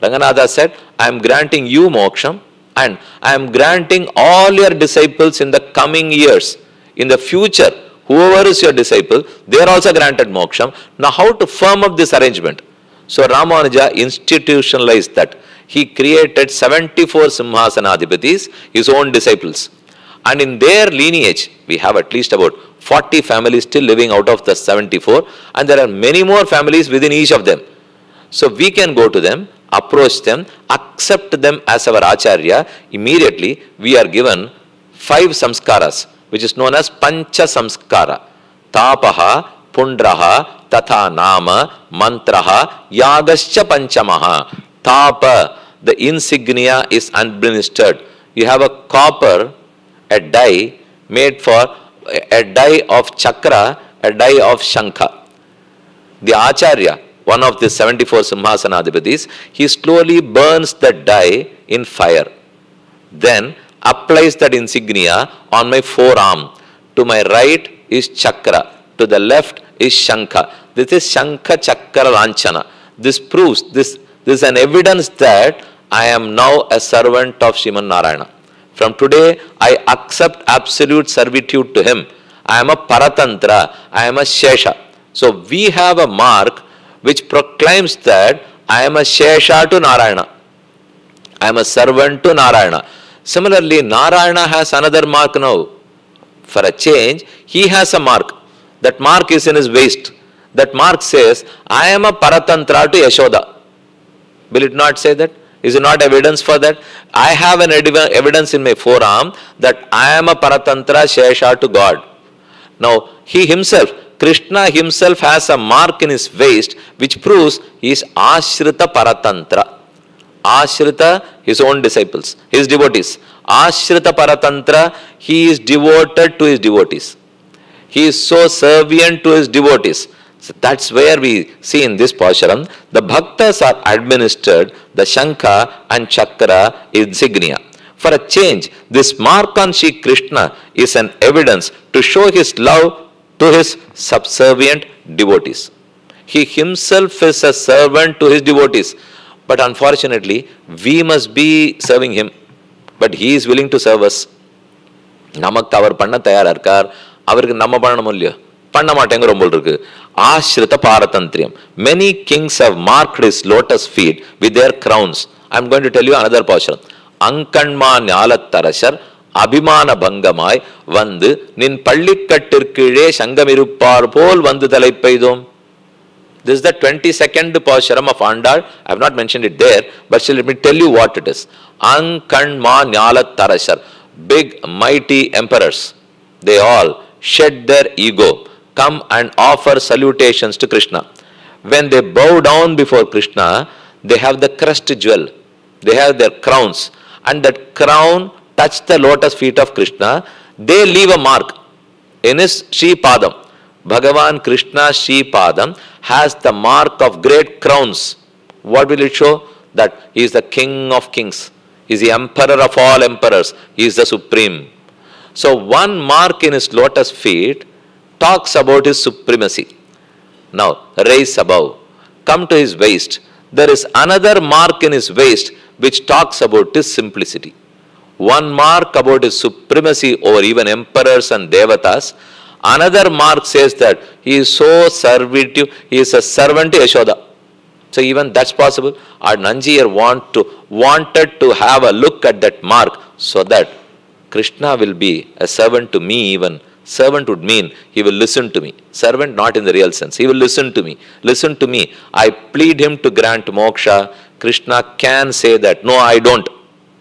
Ranganatha said, I am granting you moksham and I am granting all your disciples in the coming years. In the future, whoever is your disciple, they are also granted moksham. Now how to firm up this arrangement? So Ramanuja institutionalized that. He created 74 Simhasanadipatis, his own disciples. And in their lineage, we have at least about 40 families still living out of the 74, and there are many more families within each of them. So we can go to them, approach them, accept them as our Acharya. Immediately, we are given 5 samskaras, which is known as Pancha Samskara. Tapaha, Pundraha, Tatha Nama, Mantraha, Yagascha Panchamaha. Tapa, the insignia is administered. You have a copper, a die made for a die of chakra, a die of shankha. The Acharya, one of the 74 Simhasanadipatis, he slowly burns the die in fire. Then applies that insignia on my forearm. To my right is chakra, to the left is shankha. This is shankha chakra lanchana. This proves, this is an evidence that I am now a servant of Sriman Narayana. From today, I accept absolute servitude to him. I am a Paratantra, I am a Shesha. So we have a mark which proclaims that I am a Shesha to Narayana. I am a servant to Narayana. Similarly, Narayana has another mark now. For a change, he has a mark. That mark is in his waist. That mark says, I am a Paratantra to Yashoda. Will it not say that? Is it not evidence for that? I have an evidence in my forearm that I am a Paratantra Shesha to God. Now, he himself, Krishna himself has a mark in his waist which proves he is Ashrita Paratantra. Ashrita, his own disciples, his devotees. Ashrita Paratantra, he is devoted to his devotees. He is so servient to his devotees. So that's where we see in this Pasharam, the Bhaktas are administered the Shankha and Chakra insignia. For a change, this mark on Sri Krishna is an evidence to show his love to his subservient devotees. He himself is a servant to his devotees. But unfortunately, we must be serving him. But he is willing to serve us. Namak அவர் பண்ண தயாரா இருக்கார். அவருக்கு நம்ம பண்ணணும் இல்லையோ? பண்ண மாட்டேங்கிற ரொம்ப இருக்கு. Ashrita Paratantriyam. Many kings have marked his lotus feet with their crowns. I am going to tell you another portion. Ankanma Nyalatarashar Abhimana Bhangamai Vandu Nin Pallikattirkizhe Sangamiruppar Pol Vandu Thalaipeidum. This is the 22nd Pasharam of Andal. I have not mentioned it there, but still let me tell you what it is. Ankanma Nyalatarashar. Big mighty emperors. They all shed their ego, come and offer salutations to Krishna. When they bow down before Krishna, they have the crest jewel. They have their crowns. And that crown touch the lotus feet of Krishna. They leave a mark in his Sri Padam. Bhagavan Krishna Sri Padam has the mark of great crowns. What will it show? That he is the king of kings. He is the emperor of all emperors. He is the supreme. So one mark in his lotus feet talks about his supremacy. Now, raise above. Come to his waist. there is another mark in his waist which talks about his simplicity. One mark about his supremacy over even emperors and devatas. Another mark says that he is so servitive, he is a servant to Yashoda. So even that's possible. Our Nanjiyar wanted to have a look at that mark so that Krishna will be a servant to me even. Servant would mean he will listen to me. Servant not in the real sense. He will listen to me. Listen to me. I plead him to grant moksha. Krishna can say that. No, I don't.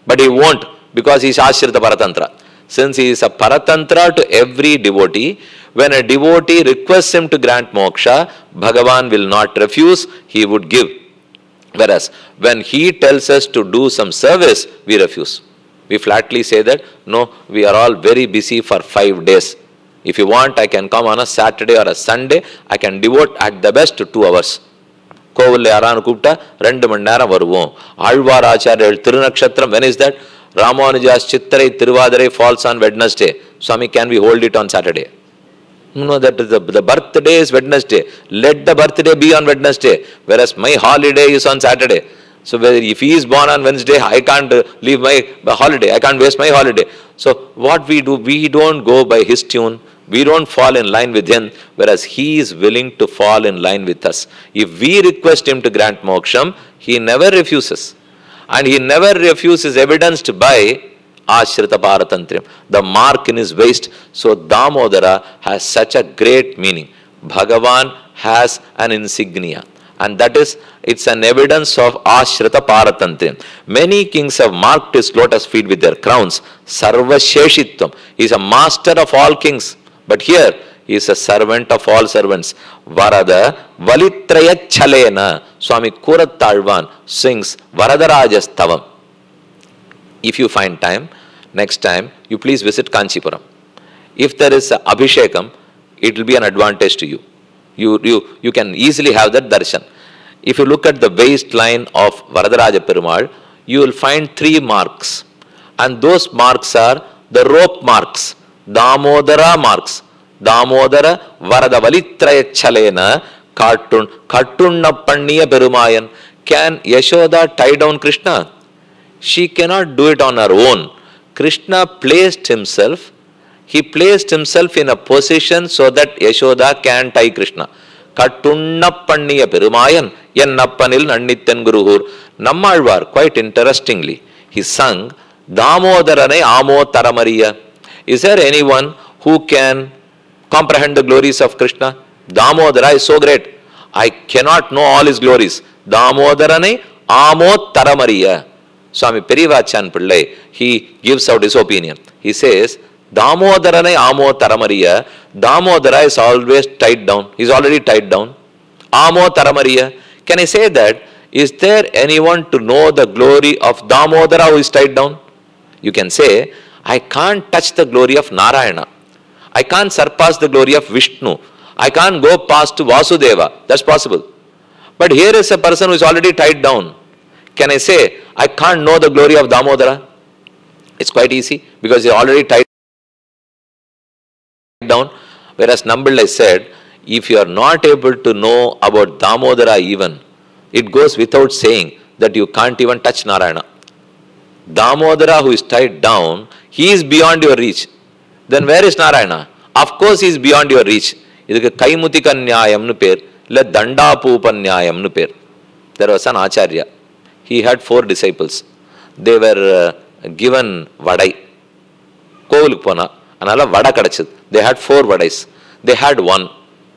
But he won't because he is Ashrita Paratantra. Since he is a Paratantra to every devotee, when a devotee requests him to grant moksha, Bhagavan will not refuse, he would give. Whereas, when he tells us to do some service, we refuse. We flatly say that, no, we are all very busy for 5 days. If you want, I can come on a Saturday or a Sunday, I can devote at the best to 2 hours. கோவில்ல யாரானு கூப்பிட்டா 2 மணி நேரம் வருவோம். ஆழ்வார் ஆச்சாரியர் திருநக்ஷத்திரம், when is that? Ramanuja's Chitrai Tiruvadirai falls on Wednesday. Swami, can we hold it on Saturday? No, that is the birthday is Wednesday. Let the birthday be on Wednesday. Whereas my holiday is on Saturday. So if he is born on Wednesday, I can't leave my holiday. I can't waste my holiday. So what we do, we don't go by his tune. We don't fall in line with him, whereas he is willing to fall in line with us. If we request him to grant moksham, he never refuses. And he never refuses, evidenced by Ashrita Paratantriam, the mark in his waist. So Damodara has such a great meaning. Bhagavan has an insignia. And that is, it's an evidence of Ashrita Paratantriam. Many kings have marked his lotus feet with their crowns. Sarva Sheshitvam. He is a master of all kings. But here, he is a servant of all servants. Varada Valitraya Chalena. Swami Kurattalvan sings Varadarajas Tavam. If you find time, next time, you please visit Kanchipuram. If there is a Abhishekam, it will be an advantage to you. You can easily have that darshan. If you look at the waistline of Varadaraja Perumal, you will find 3 marks. And those marks are the rope marks. Damodara marks. Damodara Varada Valitraya Chalena Kattunna Panniya Perumayan. Can Yashoda tie down Krishna? She cannot do it on her own. Krishna placed himself. He placed himself in a position so that Yashoda can tie Krishna. Kattunna Panniya Perumayan Yennappanil Nannithan Guruhur. Nammalvar, quite interestingly, he sung Damodarane Amo Taramariya. Is there anyone who can comprehend the glories of Krishna? Damodara is so great. I cannot know all his glories. Damodarane Amo Taramariya. Swami Perivachan Pillai, he gives out his opinion. He says, Damodarane Amo Taramariya. Damodara is always tied down. He is already tied down. Amo Taramariya. Can I say that? Is there anyone to know the glory of Damodara who is tied down? You can say, I can't touch the glory of Narayana. I can't surpass the glory of Vishnu. I can't go past Vasudeva. That's possible. But here is a person who is already tied down. Can I say, I can't know the glory of Damodara? It's quite easy because he is already tied down. Whereas Nambillai said, if you are not able to know about Damodara even, it goes without saying that you can't even touch Narayana. Damodara who is tied down, he is beyond your reach. Then where is Narayana? Of course he is beyond your reach. Idhukku Kaimutika Nyayam nu per, illa Dandapupa Nyayam nu per. There was an Acharya. He had 4 disciples. They were given vadai. Kovilukku pona. Anala vada kadachid. They had 4 vadais. They had 1.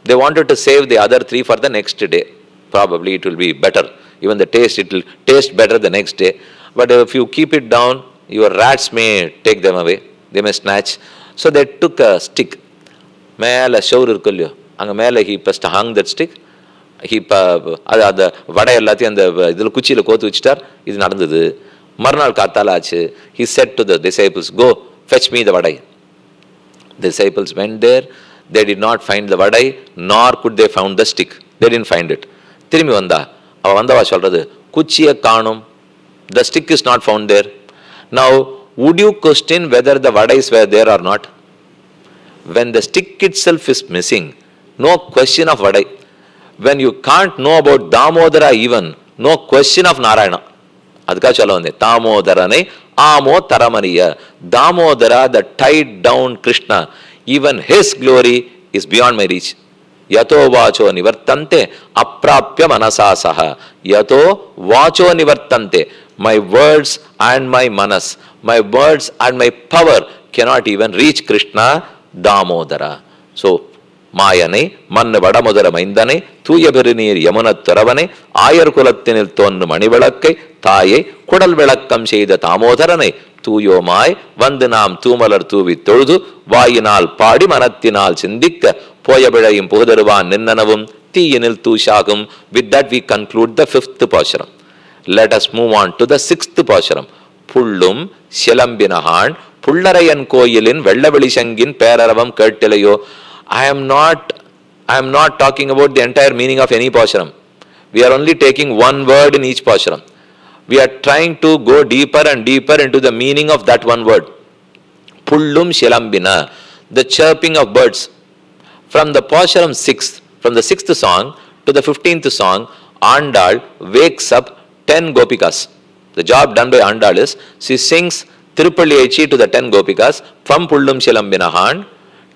They wanted to save the other 3 for the next day. Probably it will be better. Even the taste, it will taste better the next day. But if you keep it down, your rats may take them away. They may snatch. So they took a stick. Mela shower irukku. Anga mela he first hung that stick. He the vada ellathiyum and idhula kuchiyila kothu vechittar. Idu nadandhathu. Marnaal kaathala aachu. He said to the disciples, go fetch me the vadai. The disciples went there. They did not find the vadai, nor could they found the stick. They didn't find it. Thirumbi vanda. Ava vandava solradhu. Kuchiya kaanum. The stick is not found there. Now, would you question whether the vadais were there or not? When the stick itself is missing, no question of vadai. When you can't know about Damodara even, No question of Narayana. Adhika chala Tamodarane, Amo Taramaniya. Damodara, the tied down Krishna, even his glory is beyond my reach. Yato vacho nivartante aprapya manasasaha. Yato vacho nivartante. My words and my manas, my words and my power cannot even reach Krishna, Damodara. So, Mayane, Manna Vadamodara Maindane, Tuyabirinir Yamunat Taravane, Ayar Kulatinil Ton Manivalake, Taye, Kudal Velakam Sheda Tamodarane, Tuyo Mai, Vandanam Tumalar Tuvi Turdu, Vayinal Padi Manatinal Sindika, Poyabeda Impodarvan Ninanavum, Tiyinil Tushagum. With that we conclude the fifth Pasharam. Let us move on to the sixth Pasharam. Pullum, Shelambinahan, Pullarayan Koyilin, Vellavilishangin, Peraravam Kertelayo. I am not talking about the entire meaning of any Pasharam. We are only taking one word in each Pasharam. We are trying to go deeper and deeper into the meaning of that one word. Pullum Shelambina, the chirping of birds. From the Pasharam 6, from the 6th song to the 15th song, Andal wakes up 10 Gopikas. The job done by Andal is, she sings Tirupalli to the 10 Gopikas from Pullum Shelambinahan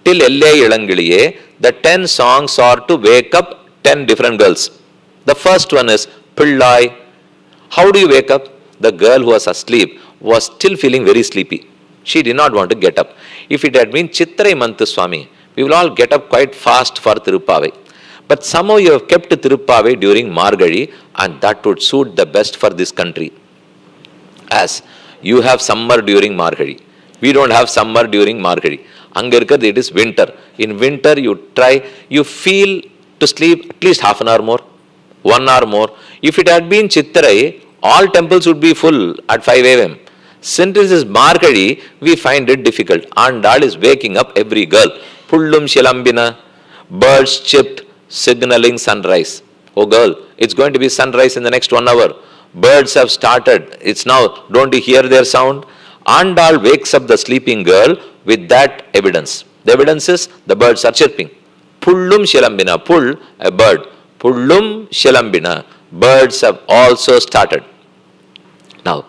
till Elle Ilangiliye. The 10 songs are to wake up 10 different girls. The first one is Pillai. How do you wake up? The girl who was asleep was still feeling very sleepy. She did not want to get up. If it had been Chitrai Manthuswami, we will all get up quite fast for Tirupavai. But somehow you have kept Tirupavai during Margazhi, and that would suit the best for this country. As you have summer during Margazhi. We don't have summer during Margazhi. Angarkar, it is winter. In winter you feel to sleep at least half an hour more, 1 hour more. If it had been Chitrai, all temples would be full at 5 a.m. Since this is Margazhi, we find it difficult. Andal is waking up every girl. Pullum Shelambina, birds chipped, signaling sunrise. Oh girl, it's going to be sunrise in the next 1 hour. Birds have started. It's now, don't you hear their sound? Andal wakes up the sleeping girl with that evidence. The evidence is the birds are chirping. Pullum Shelambina, pull, a bird. Pullum Shelambina, birds have also started. Now,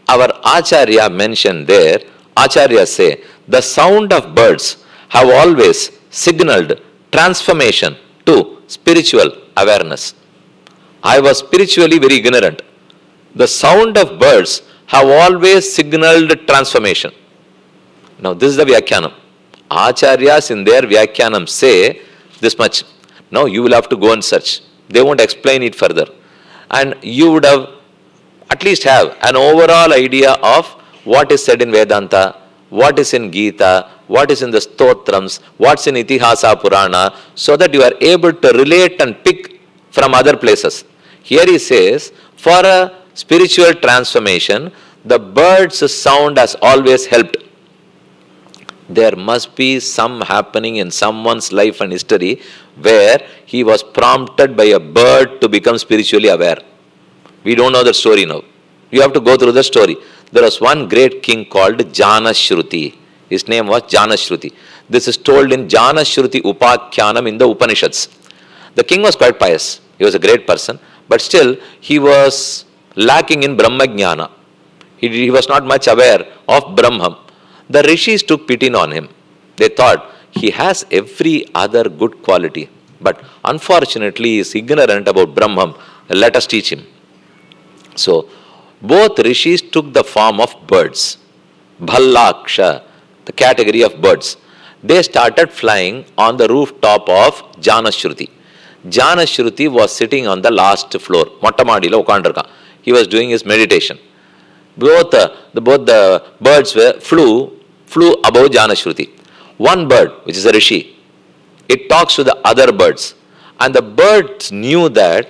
our Acharya mentioned there, Acharya say, the sound of birds have always signaled transformation to spiritual awareness. I was spiritually very ignorant. The sound of birds have always signaled transformation. Now this is the Vyakhyanam. Acharyas in their Vyakhyanam say this much. Now you will have to go and search. They won't explain it further. And you would have at least have an overall idea of what is said in Vedanta, what is in Gita, what is in the Stotrams, what's in Itihasa Purana, so that you are able to relate and pick from other places. Here he says, for a spiritual transformation, the bird's sound has always helped. There must be some happening in someone's life and history where he was prompted by a bird to become spiritually aware. We don't know the story now. You have to go through the story. There was one great king called Janashruti. His name was Janashruti. This is told in Janashruti Upakhyanam in the Upanishads. The king was quite pious. He was a great person. But still, he was lacking in Brahmajnana. He was not much aware of Brahman. The rishis took pity on him. They thought, he has every other good quality. But unfortunately, he is ignorant about Brahman. Let us teach him. So, both rishis took the form of birds. Bhallaksha, the category of birds. They started flying on the rooftop of Janashruti. Janashruti was sitting on the last floor. Mottamadila ukandirka. He was doing his meditation. Both the birds flew above Janashruti. One bird, which is a rishi, it talks to the other birds. And the birds knew that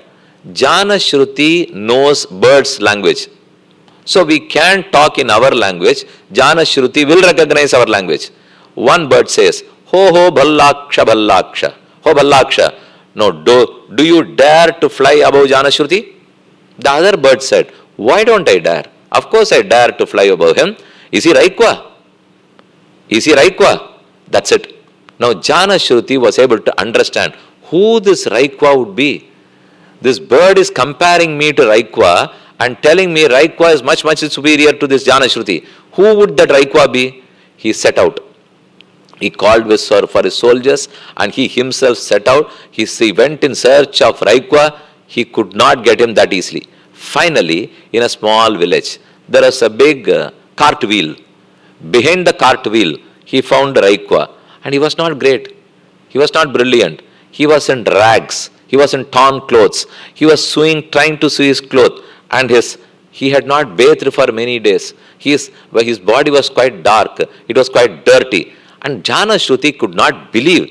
Janashruti knows birds' language. So we can't talk in our language. Janashruti will recognize our language. One bird says, ho ho bhallaksha bhallaksha. Ho bhallaksha. No, do you dare to fly above Janashruti? The other bird said, why don't I dare? Of course I dare to fly above him. Is he Raikwa? Is he Raikwa? That's it. Now Janashruti was able to understand who this Raikwa would be. This bird is comparing me to Raikwa and telling me Raikwa is much, much superior to this Janashruti. Who would that Raikwa be? He set out. He called for his soldiers and he himself set out. He went in search of Raikwa. He could not get him that easily. Finally, in a small village, there was a big cart wheel. Behind the cart wheel, he found Raikwa. And he was not great. He was not brilliant. He was in rags. He was in torn clothes. He was trying to sew his clothes. And he had not bathed for many days. His body was quite dark. It was quite dirty. And Janashruti could not believe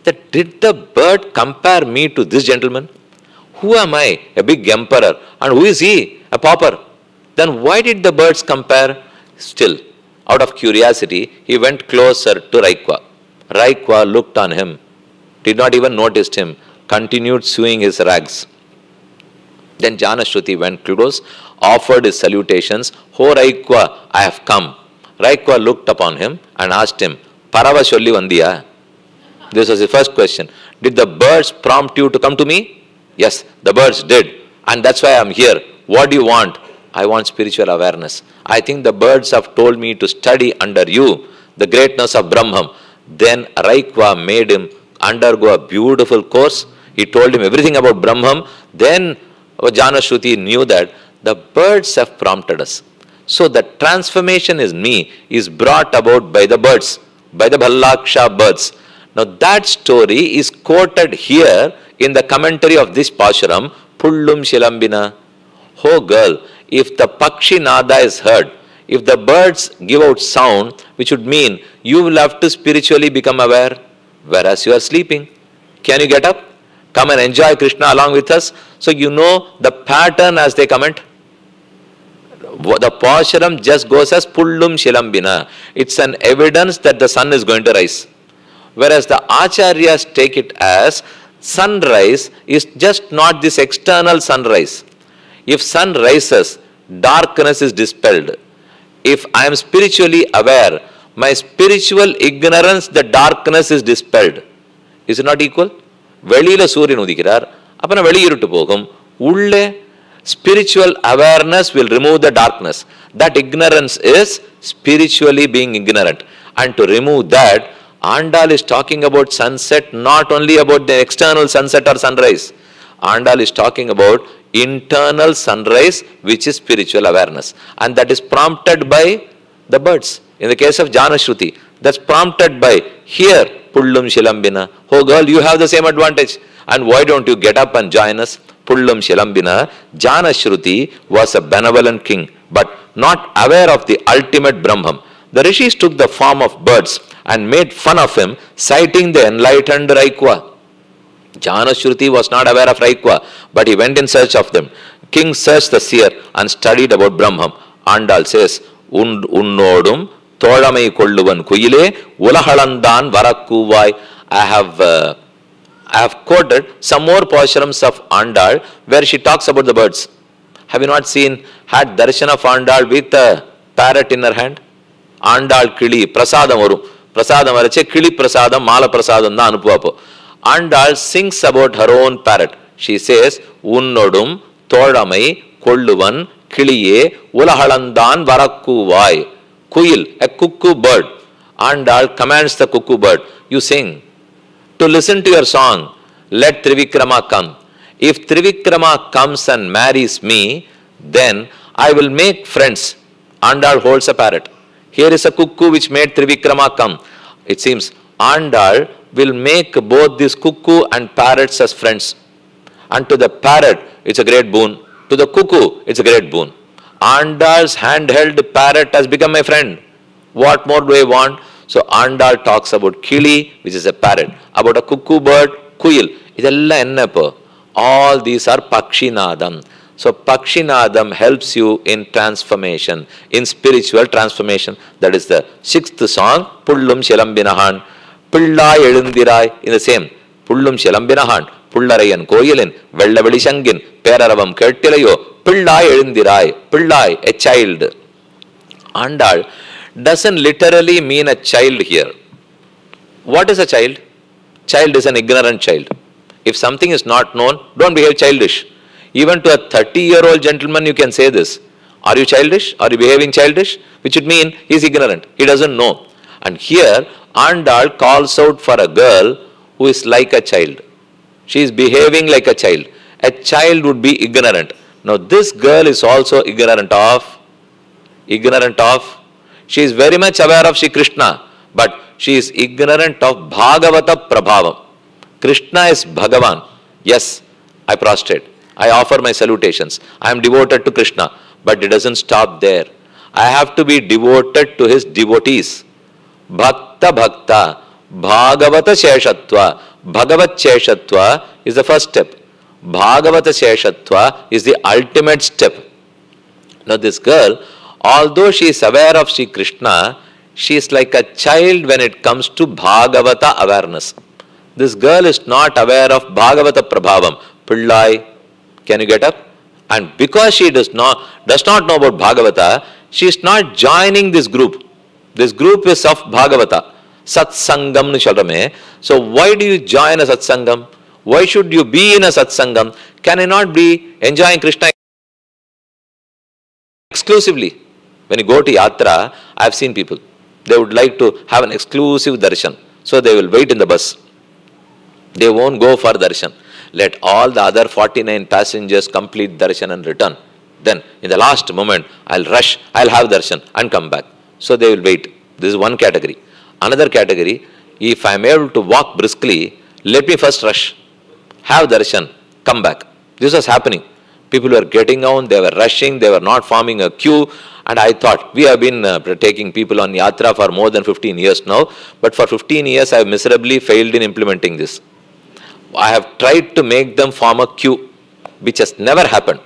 that did the bird compare me to this gentleman? Who am I? A big emperor. And who is he? A pauper. Then why did the birds compare? Still, out of curiosity, he went closer to Raikwa. Raikwa looked on him, did not even notice him, continued sewing his rags. Then Janashruti went close, offered his salutations. "Ho Raikwa, I have come." Raikwa looked upon him and asked him, "Parava solli vandiya?" This was the first question. "Did the birds prompt you to come to me?" "Yes, the birds did. And that's why I am here. What do you want?" "I want spiritual awareness. I think the birds have told me to study under you the greatness of Brahman." Then Raikwa made him undergo a beautiful course. He told him everything about Brahman. Then Janashruti knew that the birds have prompted us. So the transformation in me is brought about by the birds, by the Bhallaksha birds. Now that story is quoted here in the commentary of this Pashuram, Pullum Shilambina. Oh girl, if the Pakshi Nada is heard, if the birds give out sound, which would mean you will have to spiritually become aware, whereas you are sleeping. Can you get up? Come and enjoy Krishna along with us. So you know the pattern as they comment. The Pashuram just goes as Pullum Shilambina. It's an evidence that the sun is going to rise. Whereas the Acharyas take it as sunrise is just not this external sunrise. If sun rises, darkness is dispelled. If I am spiritually aware, my spiritual ignorance, the darkness is dispelled. Is it not equal? வெளியில சூரியன் உதிக்கிறார், அப்பனா வெளி இருட்டு போகும். உள்ளே spiritual awareness will remove the darkness. That ignorance is spiritually being ignorant. And to remove that, Andal is talking about sunset, not only about the external sunset or sunrise. Andal is talking about internal sunrise, which is spiritual awareness. And that is prompted by the birds. In the case of Janashruti, that's prompted by here, Pullum Shilambina. Oh girl, you have the same advantage. And why don't you get up and join us? Pullum Shilambina. Janashruti was a benevolent king, but not aware of the ultimate Brahman. The rishis took the form of birds and made fun of him, citing the enlightened Raikwa. Janashruti was not aware of Raikwa, but he went in search of them. King searched the seer and studied about Brahman. Andal says, Unnodum Tholamai Kolluvan Kuyile Ulahalandan Varakuvai. I have quoted some more Pasharams of Andal where she talks about the birds. Have you not had darshan of Andal with a parrot in her hand? Andal Kili, Prasadam Varum. Prasadam Varache, Kili Prasadam, Mala Prasadam da anupuvapo. Andal sings about her own parrot. She says, Unnodum Tholamai Kolluvan Kiliye Ulahalandan Varakuvai. Kuyil, a cuckoo bird. Andal commands the cuckoo bird, you sing. To listen to your song, let Trivikrama come. If Trivikrama comes and marries me, then I will make friends. Andal holds a parrot. Here is a cuckoo which made Trivikrama come. It seems Andal will make both this cuckoo and parrots as friends. And to the parrot, it's a great boon. To the cuckoo, it's a great boon. Andal's handheld parrot has become my friend. What more do I want? So Andal talks about Kili, which is a parrot, about a cuckoo bird, Kuyil. All these are Pakshinadam. So Pakshinadam helps you in transformation, in spiritual transformation. That is the 6th song, Pullum Shilambinahan. Pillai Elundirai, in the same. Pullum Shilambinahan, Pullarayan Koyilin, Vellaveli Shangin, Peraravam Kertilayo, Pillai Elundirai, Pillai, a child. Andal doesn't literally mean a child here. What is a child? Child is an ignorant child. If something is not known, don't behave childish. Even to a 30-year-old gentleman, you can say this. Are you childish? Are you behaving childish? Which would mean he's ignorant. He doesn't know. And here, Andal calls out for a girl who is like a child. She is behaving like a child. A child would be ignorant. Now, this girl is also ignorant of. She is very much aware of Shri Krishna, but she is ignorant of Bhagavata Prabhavam. Krishna is Bhagavan. Yes, I prostrate. I offer my salutations. I am devoted to Krishna. But it doesn't stop there. I have to be devoted to his devotees. Bhakta Bhakta. Bhagavata Sheshatva. Bhagavat Sheshatva is the first step. Bhagavata Sheshatva is the ultimate step. Now this girl, although she is aware of Shri Krishna, she is like a child when it comes to Bhagavata awareness. This girl is not aware of Bhagavata Prabhavam. Pillai, can you get up? And because she does not know about Bhagavata, she is not joining this group. This group is of Bhagavata. Satsangam nu solrame. So why do you join a satsangam? Why should you be in a satsangam? Can I not be enjoying Krishna exclusively? When you go to yatra, I have seen people. They would like to have an exclusive darshan. So they will wait in the bus. They won't go for darshan. Let all the other 49 passengers complete darshan and return. Then, in the last moment, I'll rush, I'll have darshan and come back. So they will wait. This is one category. Another category, if I'm able to walk briskly, let me first rush, have darshan, come back. This was happening. People were getting on, they were rushing, they were not forming a queue. And I thought, we have been taking people on yatra for more than 15 years now. But for 15 years, I have miserably failed in implementing this. I have tried to make them form a queue, which has never happened.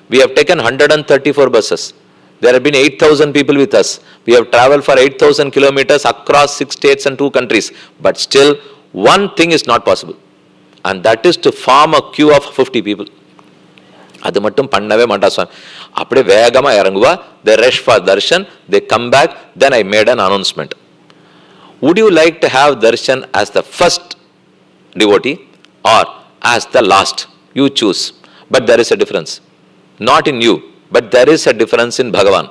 We have taken 134 buses. There have been 8,000 people with us. We have traveled for 8,000 kilometers across 6 states and 2 countries. But still, one thing is not possible. And that is to form a queue of 50 people. அது மட்டும் பண்ணவே மாட்டா சுவாமி. அப்படியே வேகமாக இறங்குவா. They rush for darshan. They come back. Then I made an announcement. Would you like to have darshan as the first devotee or as the last? You choose. But there is a difference. Not in you, but there is a difference in Bhagavan.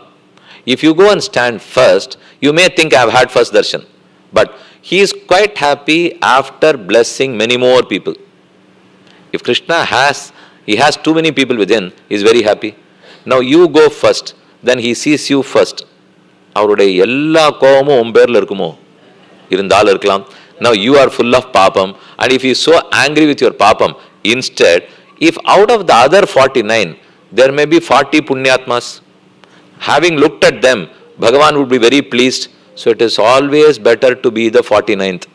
If you go and stand first, you may think I have had first darshan. But he is quite happy after blessing many more people. If Krishna has too many people within, he is very happy. Now you go first, then he sees you first. அவருடைய எல்லா கோபமும் உம்பேரில் இருக்குமோ இருந்தாலும் இருக்கலாம். Now you are full of papam, and if he is so angry with your papam, instead, if out of the other 49, there may be 40 punyatmas, having looked at them, Bhagavan would be very pleased. So it is always better to be the 49th.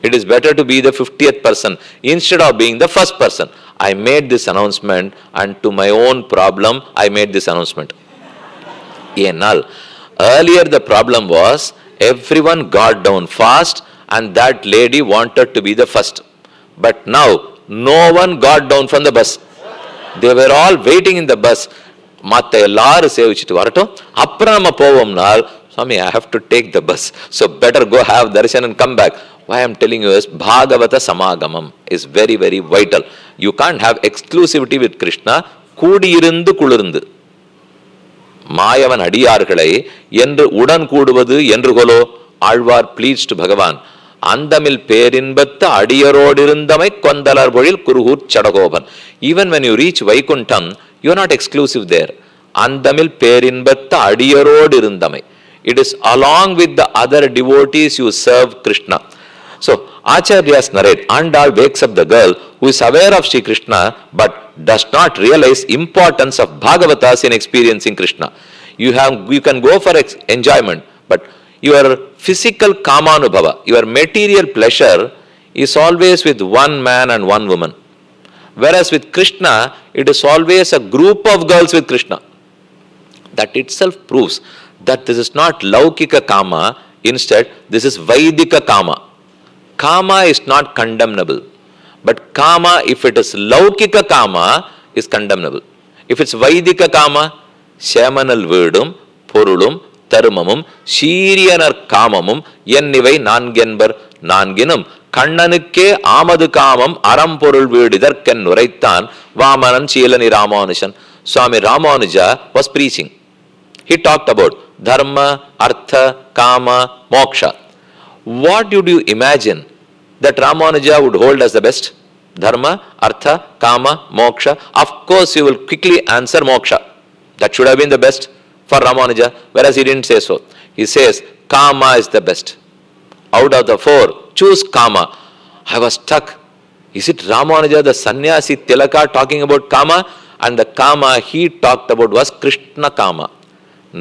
It is better to be the 50th person instead of being the first person. I made this announcement, and to my own problem, I made this announcement. Earlier the problem was everyone got down fast and that lady wanted to be the first. But now no one got down from the bus. They were all waiting in the bus. மற்ற எல்லாரும் சேவிச்சுட்டு வரட்டும், அப்புறம் நம்ம போவோம்னால், Swami, I have to take the bus. So better go have darshan and come back. Why I am telling you is Bhagavata Samagamam is very, very vital. You can't have exclusivity with Krishna. கூடியிருந்து குளிர்ந்து மாயவன் அடியார்களை என்று உடன் கூடுவது என்று கொலோ Alvar pleads to Bhagavan. அந்தமில் பேரின்பத்த அடியரோடிருந்தமை கொந்தலர் பொழில் Kurugur Sadagopan. Even when you reach Vaikuntham, you are not exclusive there. அந்தமில் பேரின்பத்த அடியரோடிருந்தமை. It is along with the other devotees you serve Krishna. So, Acharyas narrate, Andal wakes up the girl who is aware of Shri Krishna but does not realize importance of Bhagavatas in experiencing Krishna. You can go for enjoyment, but your physical kamanubhava, your material pleasure is always with one man and one woman. Whereas with Krishna, it is always a group of girls with Krishna. That itself proves that this is not Laukika Kama, instead this is Vaidika Kama. Kama is not condemnable. But Kama, if it is Laukika Kama, is condemnable. If it's Vaidika Kama, Shamanal Vedum, Purulum, Tharumamum, Shiriyanar Kamamum, Yennivai Nangenbar Nanginum, கண்ணனுக்கே Ahmed காமம் அறம்பொருள் வீடு இதற்கென் உரைத்தான் Vamanan சீலனி Ramanujan. Swami Ramanuja was preaching. He talked about dharma, artha, kama, moksha. What did you imagine that Ramanuja would hold as the best? Dharma, artha, kama, moksha. Of course you will quickly answer moksha. That should have been the best for Ramanuja, whereas he didn't say so. He says kama is the best. Out of the four, choose kama. I was stuck. Is it Ramanuja, the sannyasi Tilaka, talking about kama? And the kama he talked about was Krishna kama,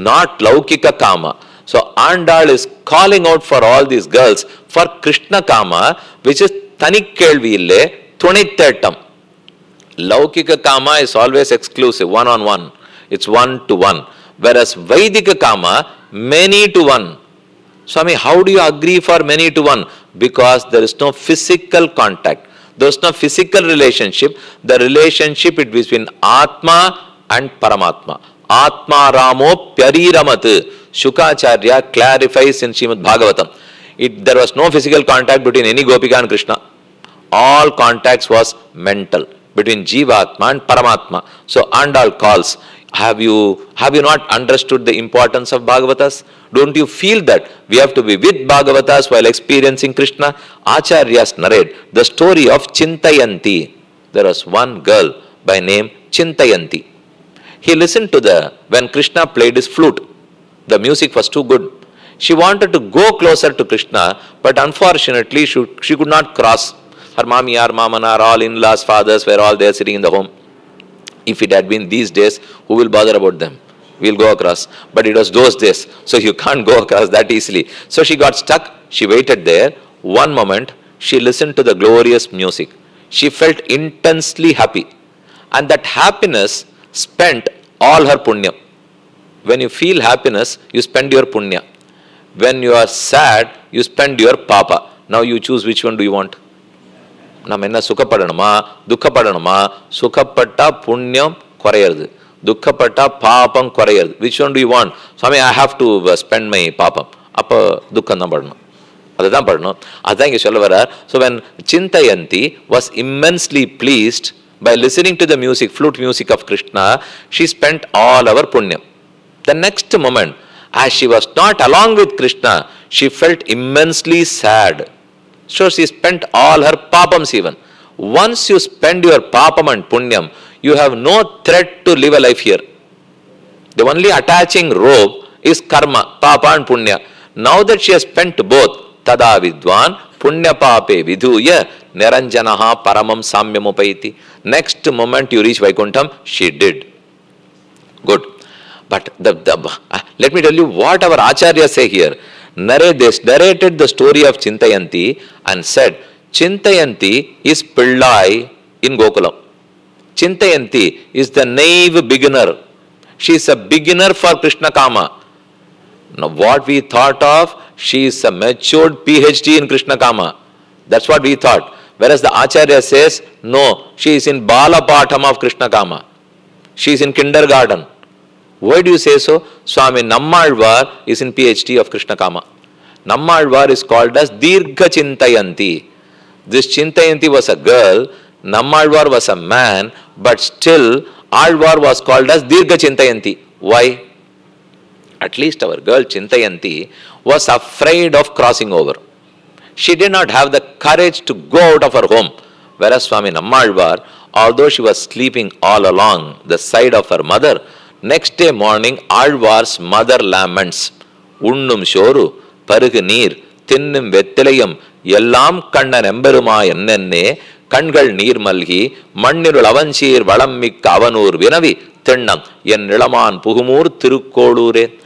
not Laukika kama. So Andal is calling out for all these girls for Krishna kama, which is Tanikkelville, Thunittetam. Laukika kama is always exclusive, one-on-one. It's one-to-one. Whereas Vaidika kama, many-to-one. Swami, how do you agree for many-to-one? Because there is no physical contact. There is no physical relationship. The relationship is between Atma and Paramatma. Atma Ramo Pyariramat. Shukacharya clarifies in Srimad Bhagavatam. There was no physical contact between any Gopika and Krishna. All contacts was mental between Jivatma and Paramatma. So Andal calls, have you not understood the importance of Bhagavatas? Don't you feel that we have to be with Bhagavatas while experiencing Krishna? Acharyas narrate the story of Chintayanti. There was one girl by name Chintayanti. He listened to when Krishna played his flute. The music was too good. She wanted to go closer to Krishna, but unfortunately she could not cross. Her mamiyar, mamanar, all in-laws, fathers were all there sitting in the home. If it had been these days, who will bother about them? We'll go across. But it was those days, so you can't go across that easily. So she got stuck. She waited there. One moment, she listened to the glorious music. She felt intensely happy. And that happiness spent all her punya. When you feel happiness, you spend your punya. When you are sad, you spend your papa. Now you choose which one do you want. நம்ம என்ன சுகப்படணுமா துக்கப்படணுமா சுகப்பட்டா புண்ணியம் குறையிறது துக்கப்பட்டா பாபம் குறையிறது which one do you want Swami I have to spend my பாபம் அப்போ துக்கம் தான் படணும் அதுதான் படணும் அதான் இங்கே சொல்ல வரார் so when Chintayanti was immensely pleased by listening to the music flute music of Krishna she spent all her punyam the next moment as she was not along with Krishna she felt immensely sad. So she spent all her papams even. Once you spend your papam and punyam, you have no threat to live a life here. The only attaching rope is karma, papa and punya. Now that she has spent both, tada vidwan, punya pape vidhuya, niranjanaha paramam samyamupaiti. Next moment you reach Vaikuntham, she did. Good. But let me tell you what our acharyas say here. They narrated the story of Chintayanti and said, Chintayanti is Pillai in Gokulam. Chintayanti is the naive beginner. She is a beginner for Krishna Kama. Now what we thought of, she is a matured PhD in Krishna Kama. That's what we thought. Whereas the Acharya says, no, she is in Bala Patham of Krishna Kama. She is in kindergarten. Why do you say so? Swami Nammalvar is in PhD of Krishna Kama. Nammalvar is called as Dirgha Chintayanti. This Chintayanti was a girl, Nammalvar was a man, but still Alvar was called as Dirgha Chintayanti. Why? At least our girl Chintayanti was afraid of crossing over. She did not have the courage to go out of her home. Whereas Swami Nammalvar, although she was sleeping all along the side of her mother, next day morning, Alvar's mother laments. Unnum shoru, parugu neer, thinnum vettilayam, yellam kannan emberuma ennenne, kangal neer malgi, mannirul avanchir valammikka avanur vinavi, thinnam, yen nilaman puhumur thirukkolure.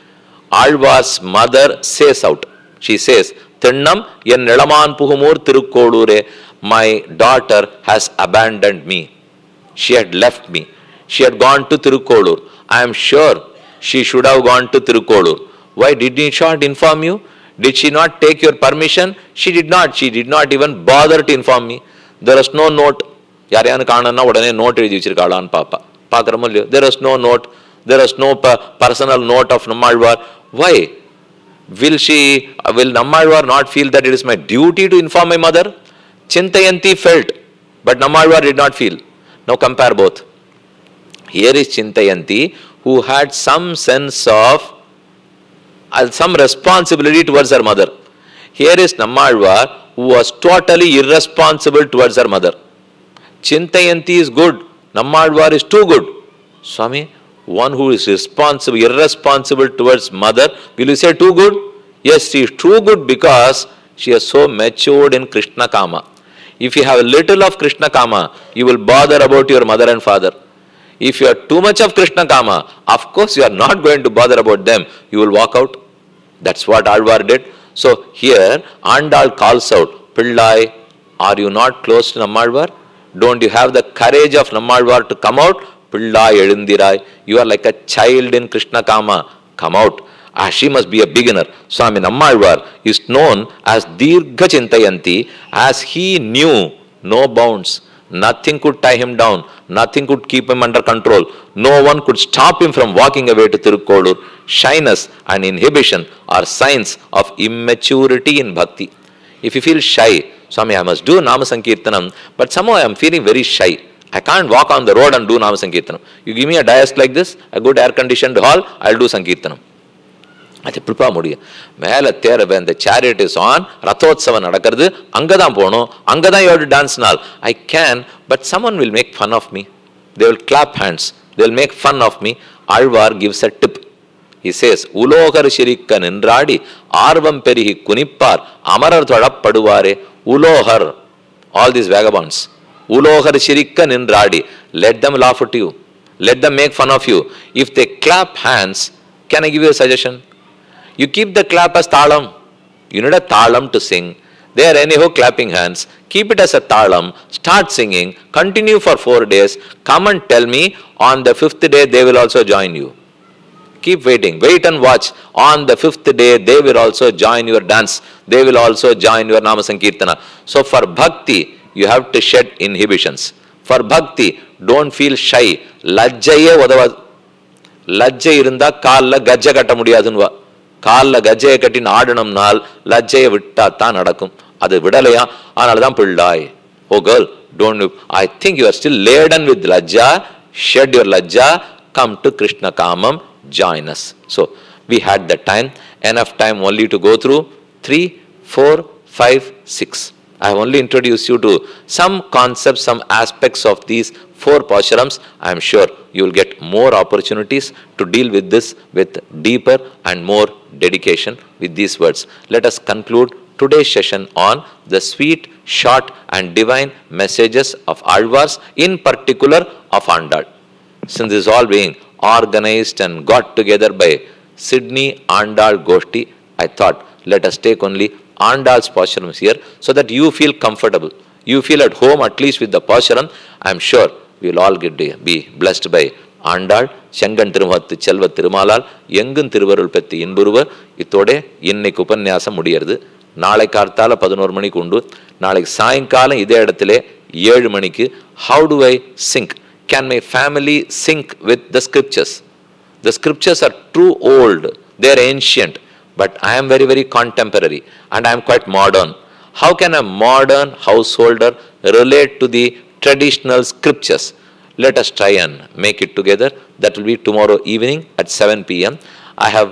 Alvar's mother says out. She says, thinnam, yen nilaman puhumur thirukkolure. My daughter has abandoned me. She had left me. She had gone to Tirukkolur. I am sure she should have gone to Tirukkolur. Why did she not inform you? Did she not take your permission? She did not. She did not even bother to inform me. There was no note. Yariyanu kaananna udane note ezhudi vechirukkalan papa. Paakrammo illayyo. There was no note. There was no personal note of Nammalvar. Why? Will Nammalvar not feel that it is my duty to inform my mother? Chintayanti felt, but Nammalvar did not feel. Now compare both. Here is Chintayanti, who had some sense of some responsibility towards her mother. Here is Nammalvar, who was totally irresponsible towards her mother. Chintayanti is good, Nammalvar is too good. Swami, one who is irresponsible towards mother, will you say too good? Yes, she is too good because she is so matured in Krishna Kama. If you have a little of Krishna Kama, you will bother about your mother and father. If you have too much of Krishna Kama, of course you are not going to bother about them. You will walk out. That's what Alvar did. So here, Andal calls out, Pillai, are you not close to Nammalvar? Don't you have the courage of Nammalvar to come out? Pillai Elindirai, you are like a child in Krishna Kama. Come out. She must be a beginner. Swami Nammalvar is known as Dirgha Chintayanti, as he knew no bounds. Nothing could tie him down. Nothing could keep him under control. No one could stop him from walking away to Tirukkolur. Shyness and inhibition are signs of immaturity in bhakti. If you feel shy, Swami, I must do Nama Sankirtanam, but somehow I am feeling very shy. I can't walk on the road and do Nama Sankirtanam. You give me a dais like this, a good air-conditioned hall, I'll do Sankirtanam. அது பிடிப்பா முடியும். மேலே தேர the chariot is on, ரத்தோத்சவம் நடக்கிறது, அங்கே தான் போகணும், அங்கே தான் you have to dance now. I can, but someone will make fun of me. They will clap hands. They will make fun of me. Alvar gives a tip. He says, உலோகர் சிரிக்க நின்றாடி ஆர்வம் பெருகி குனிப்பார் அமரர் தொழப்படுவாரே. உலோகர், all these vagabonds. உலோகர் சிரிக்க நின்றாடி. Let them laugh at you. Let them make fun of you. If they clap hands, can I give you a suggestion? You keep the clap as talam. You need a talam to sing. They are anyhow clapping hands. Keep it as a talam. Start singing. Continue for 4 days. Come and tell me on the 5th day they will also join you. Keep waiting. Wait and watch. On the 5th day they will also join your dance. They will also join your Nama Sankirtana. So for bhakti, you have to shed inhibitions. For bhakti, don't feel shy. Lajjaye odavad. Lajjay irunda kaalla gajja katta mudiyadunva. காலில் கஜையை கட்டின்னு ஆடணும்னால் லஜ்ஜையை விட்டால் தான் நடக்கும். அது விடலையா, அதனால தான் பிள்ளாய். Oh girl, don't, I think you are still laden with லஜ்ஜா. ஷெட் யுவர் லஜ்ஜா, கம் டு கிருஷ்ண காமம், join us. So we had the time, enough time only to go through 3, 4, 5, 6. I have only introduced you to some concepts, some aspects of these 4 pasharams. I am sure you will get more opportunities to deal with this with deeper and more dedication with these words. Let us conclude today's session on the sweet, short and divine messages of Alvars, in particular of Andal. Since this is all being organized and got together by Sydney Andal Goshti, I thought let us take only Andal's pasharams here so that you feel comfortable. You feel at home at least with the pasharam. I am sure we will all be blessed by Andal. Shangan Tirumathu Chelva Tirumalal, Yengun Tiruvarul Petti Inburuvar. Itode, இன்னைக்கு உபன்யாசம் முடியறது. நாளை கார்த்தால 11 மணிக்கு உண்டு. நாளைக்கு சாயங்காலம் இதே இடத்திலே 7 மணிக்கு. How do I sync? Can my family sync with the scriptures? The scriptures are too old. They are ancient. But I am very, very contemporary and I am quite modern. How can a modern householder relate to the traditional scriptures? Let us try and make it together. That will be tomorrow evening at 7 p.m. I have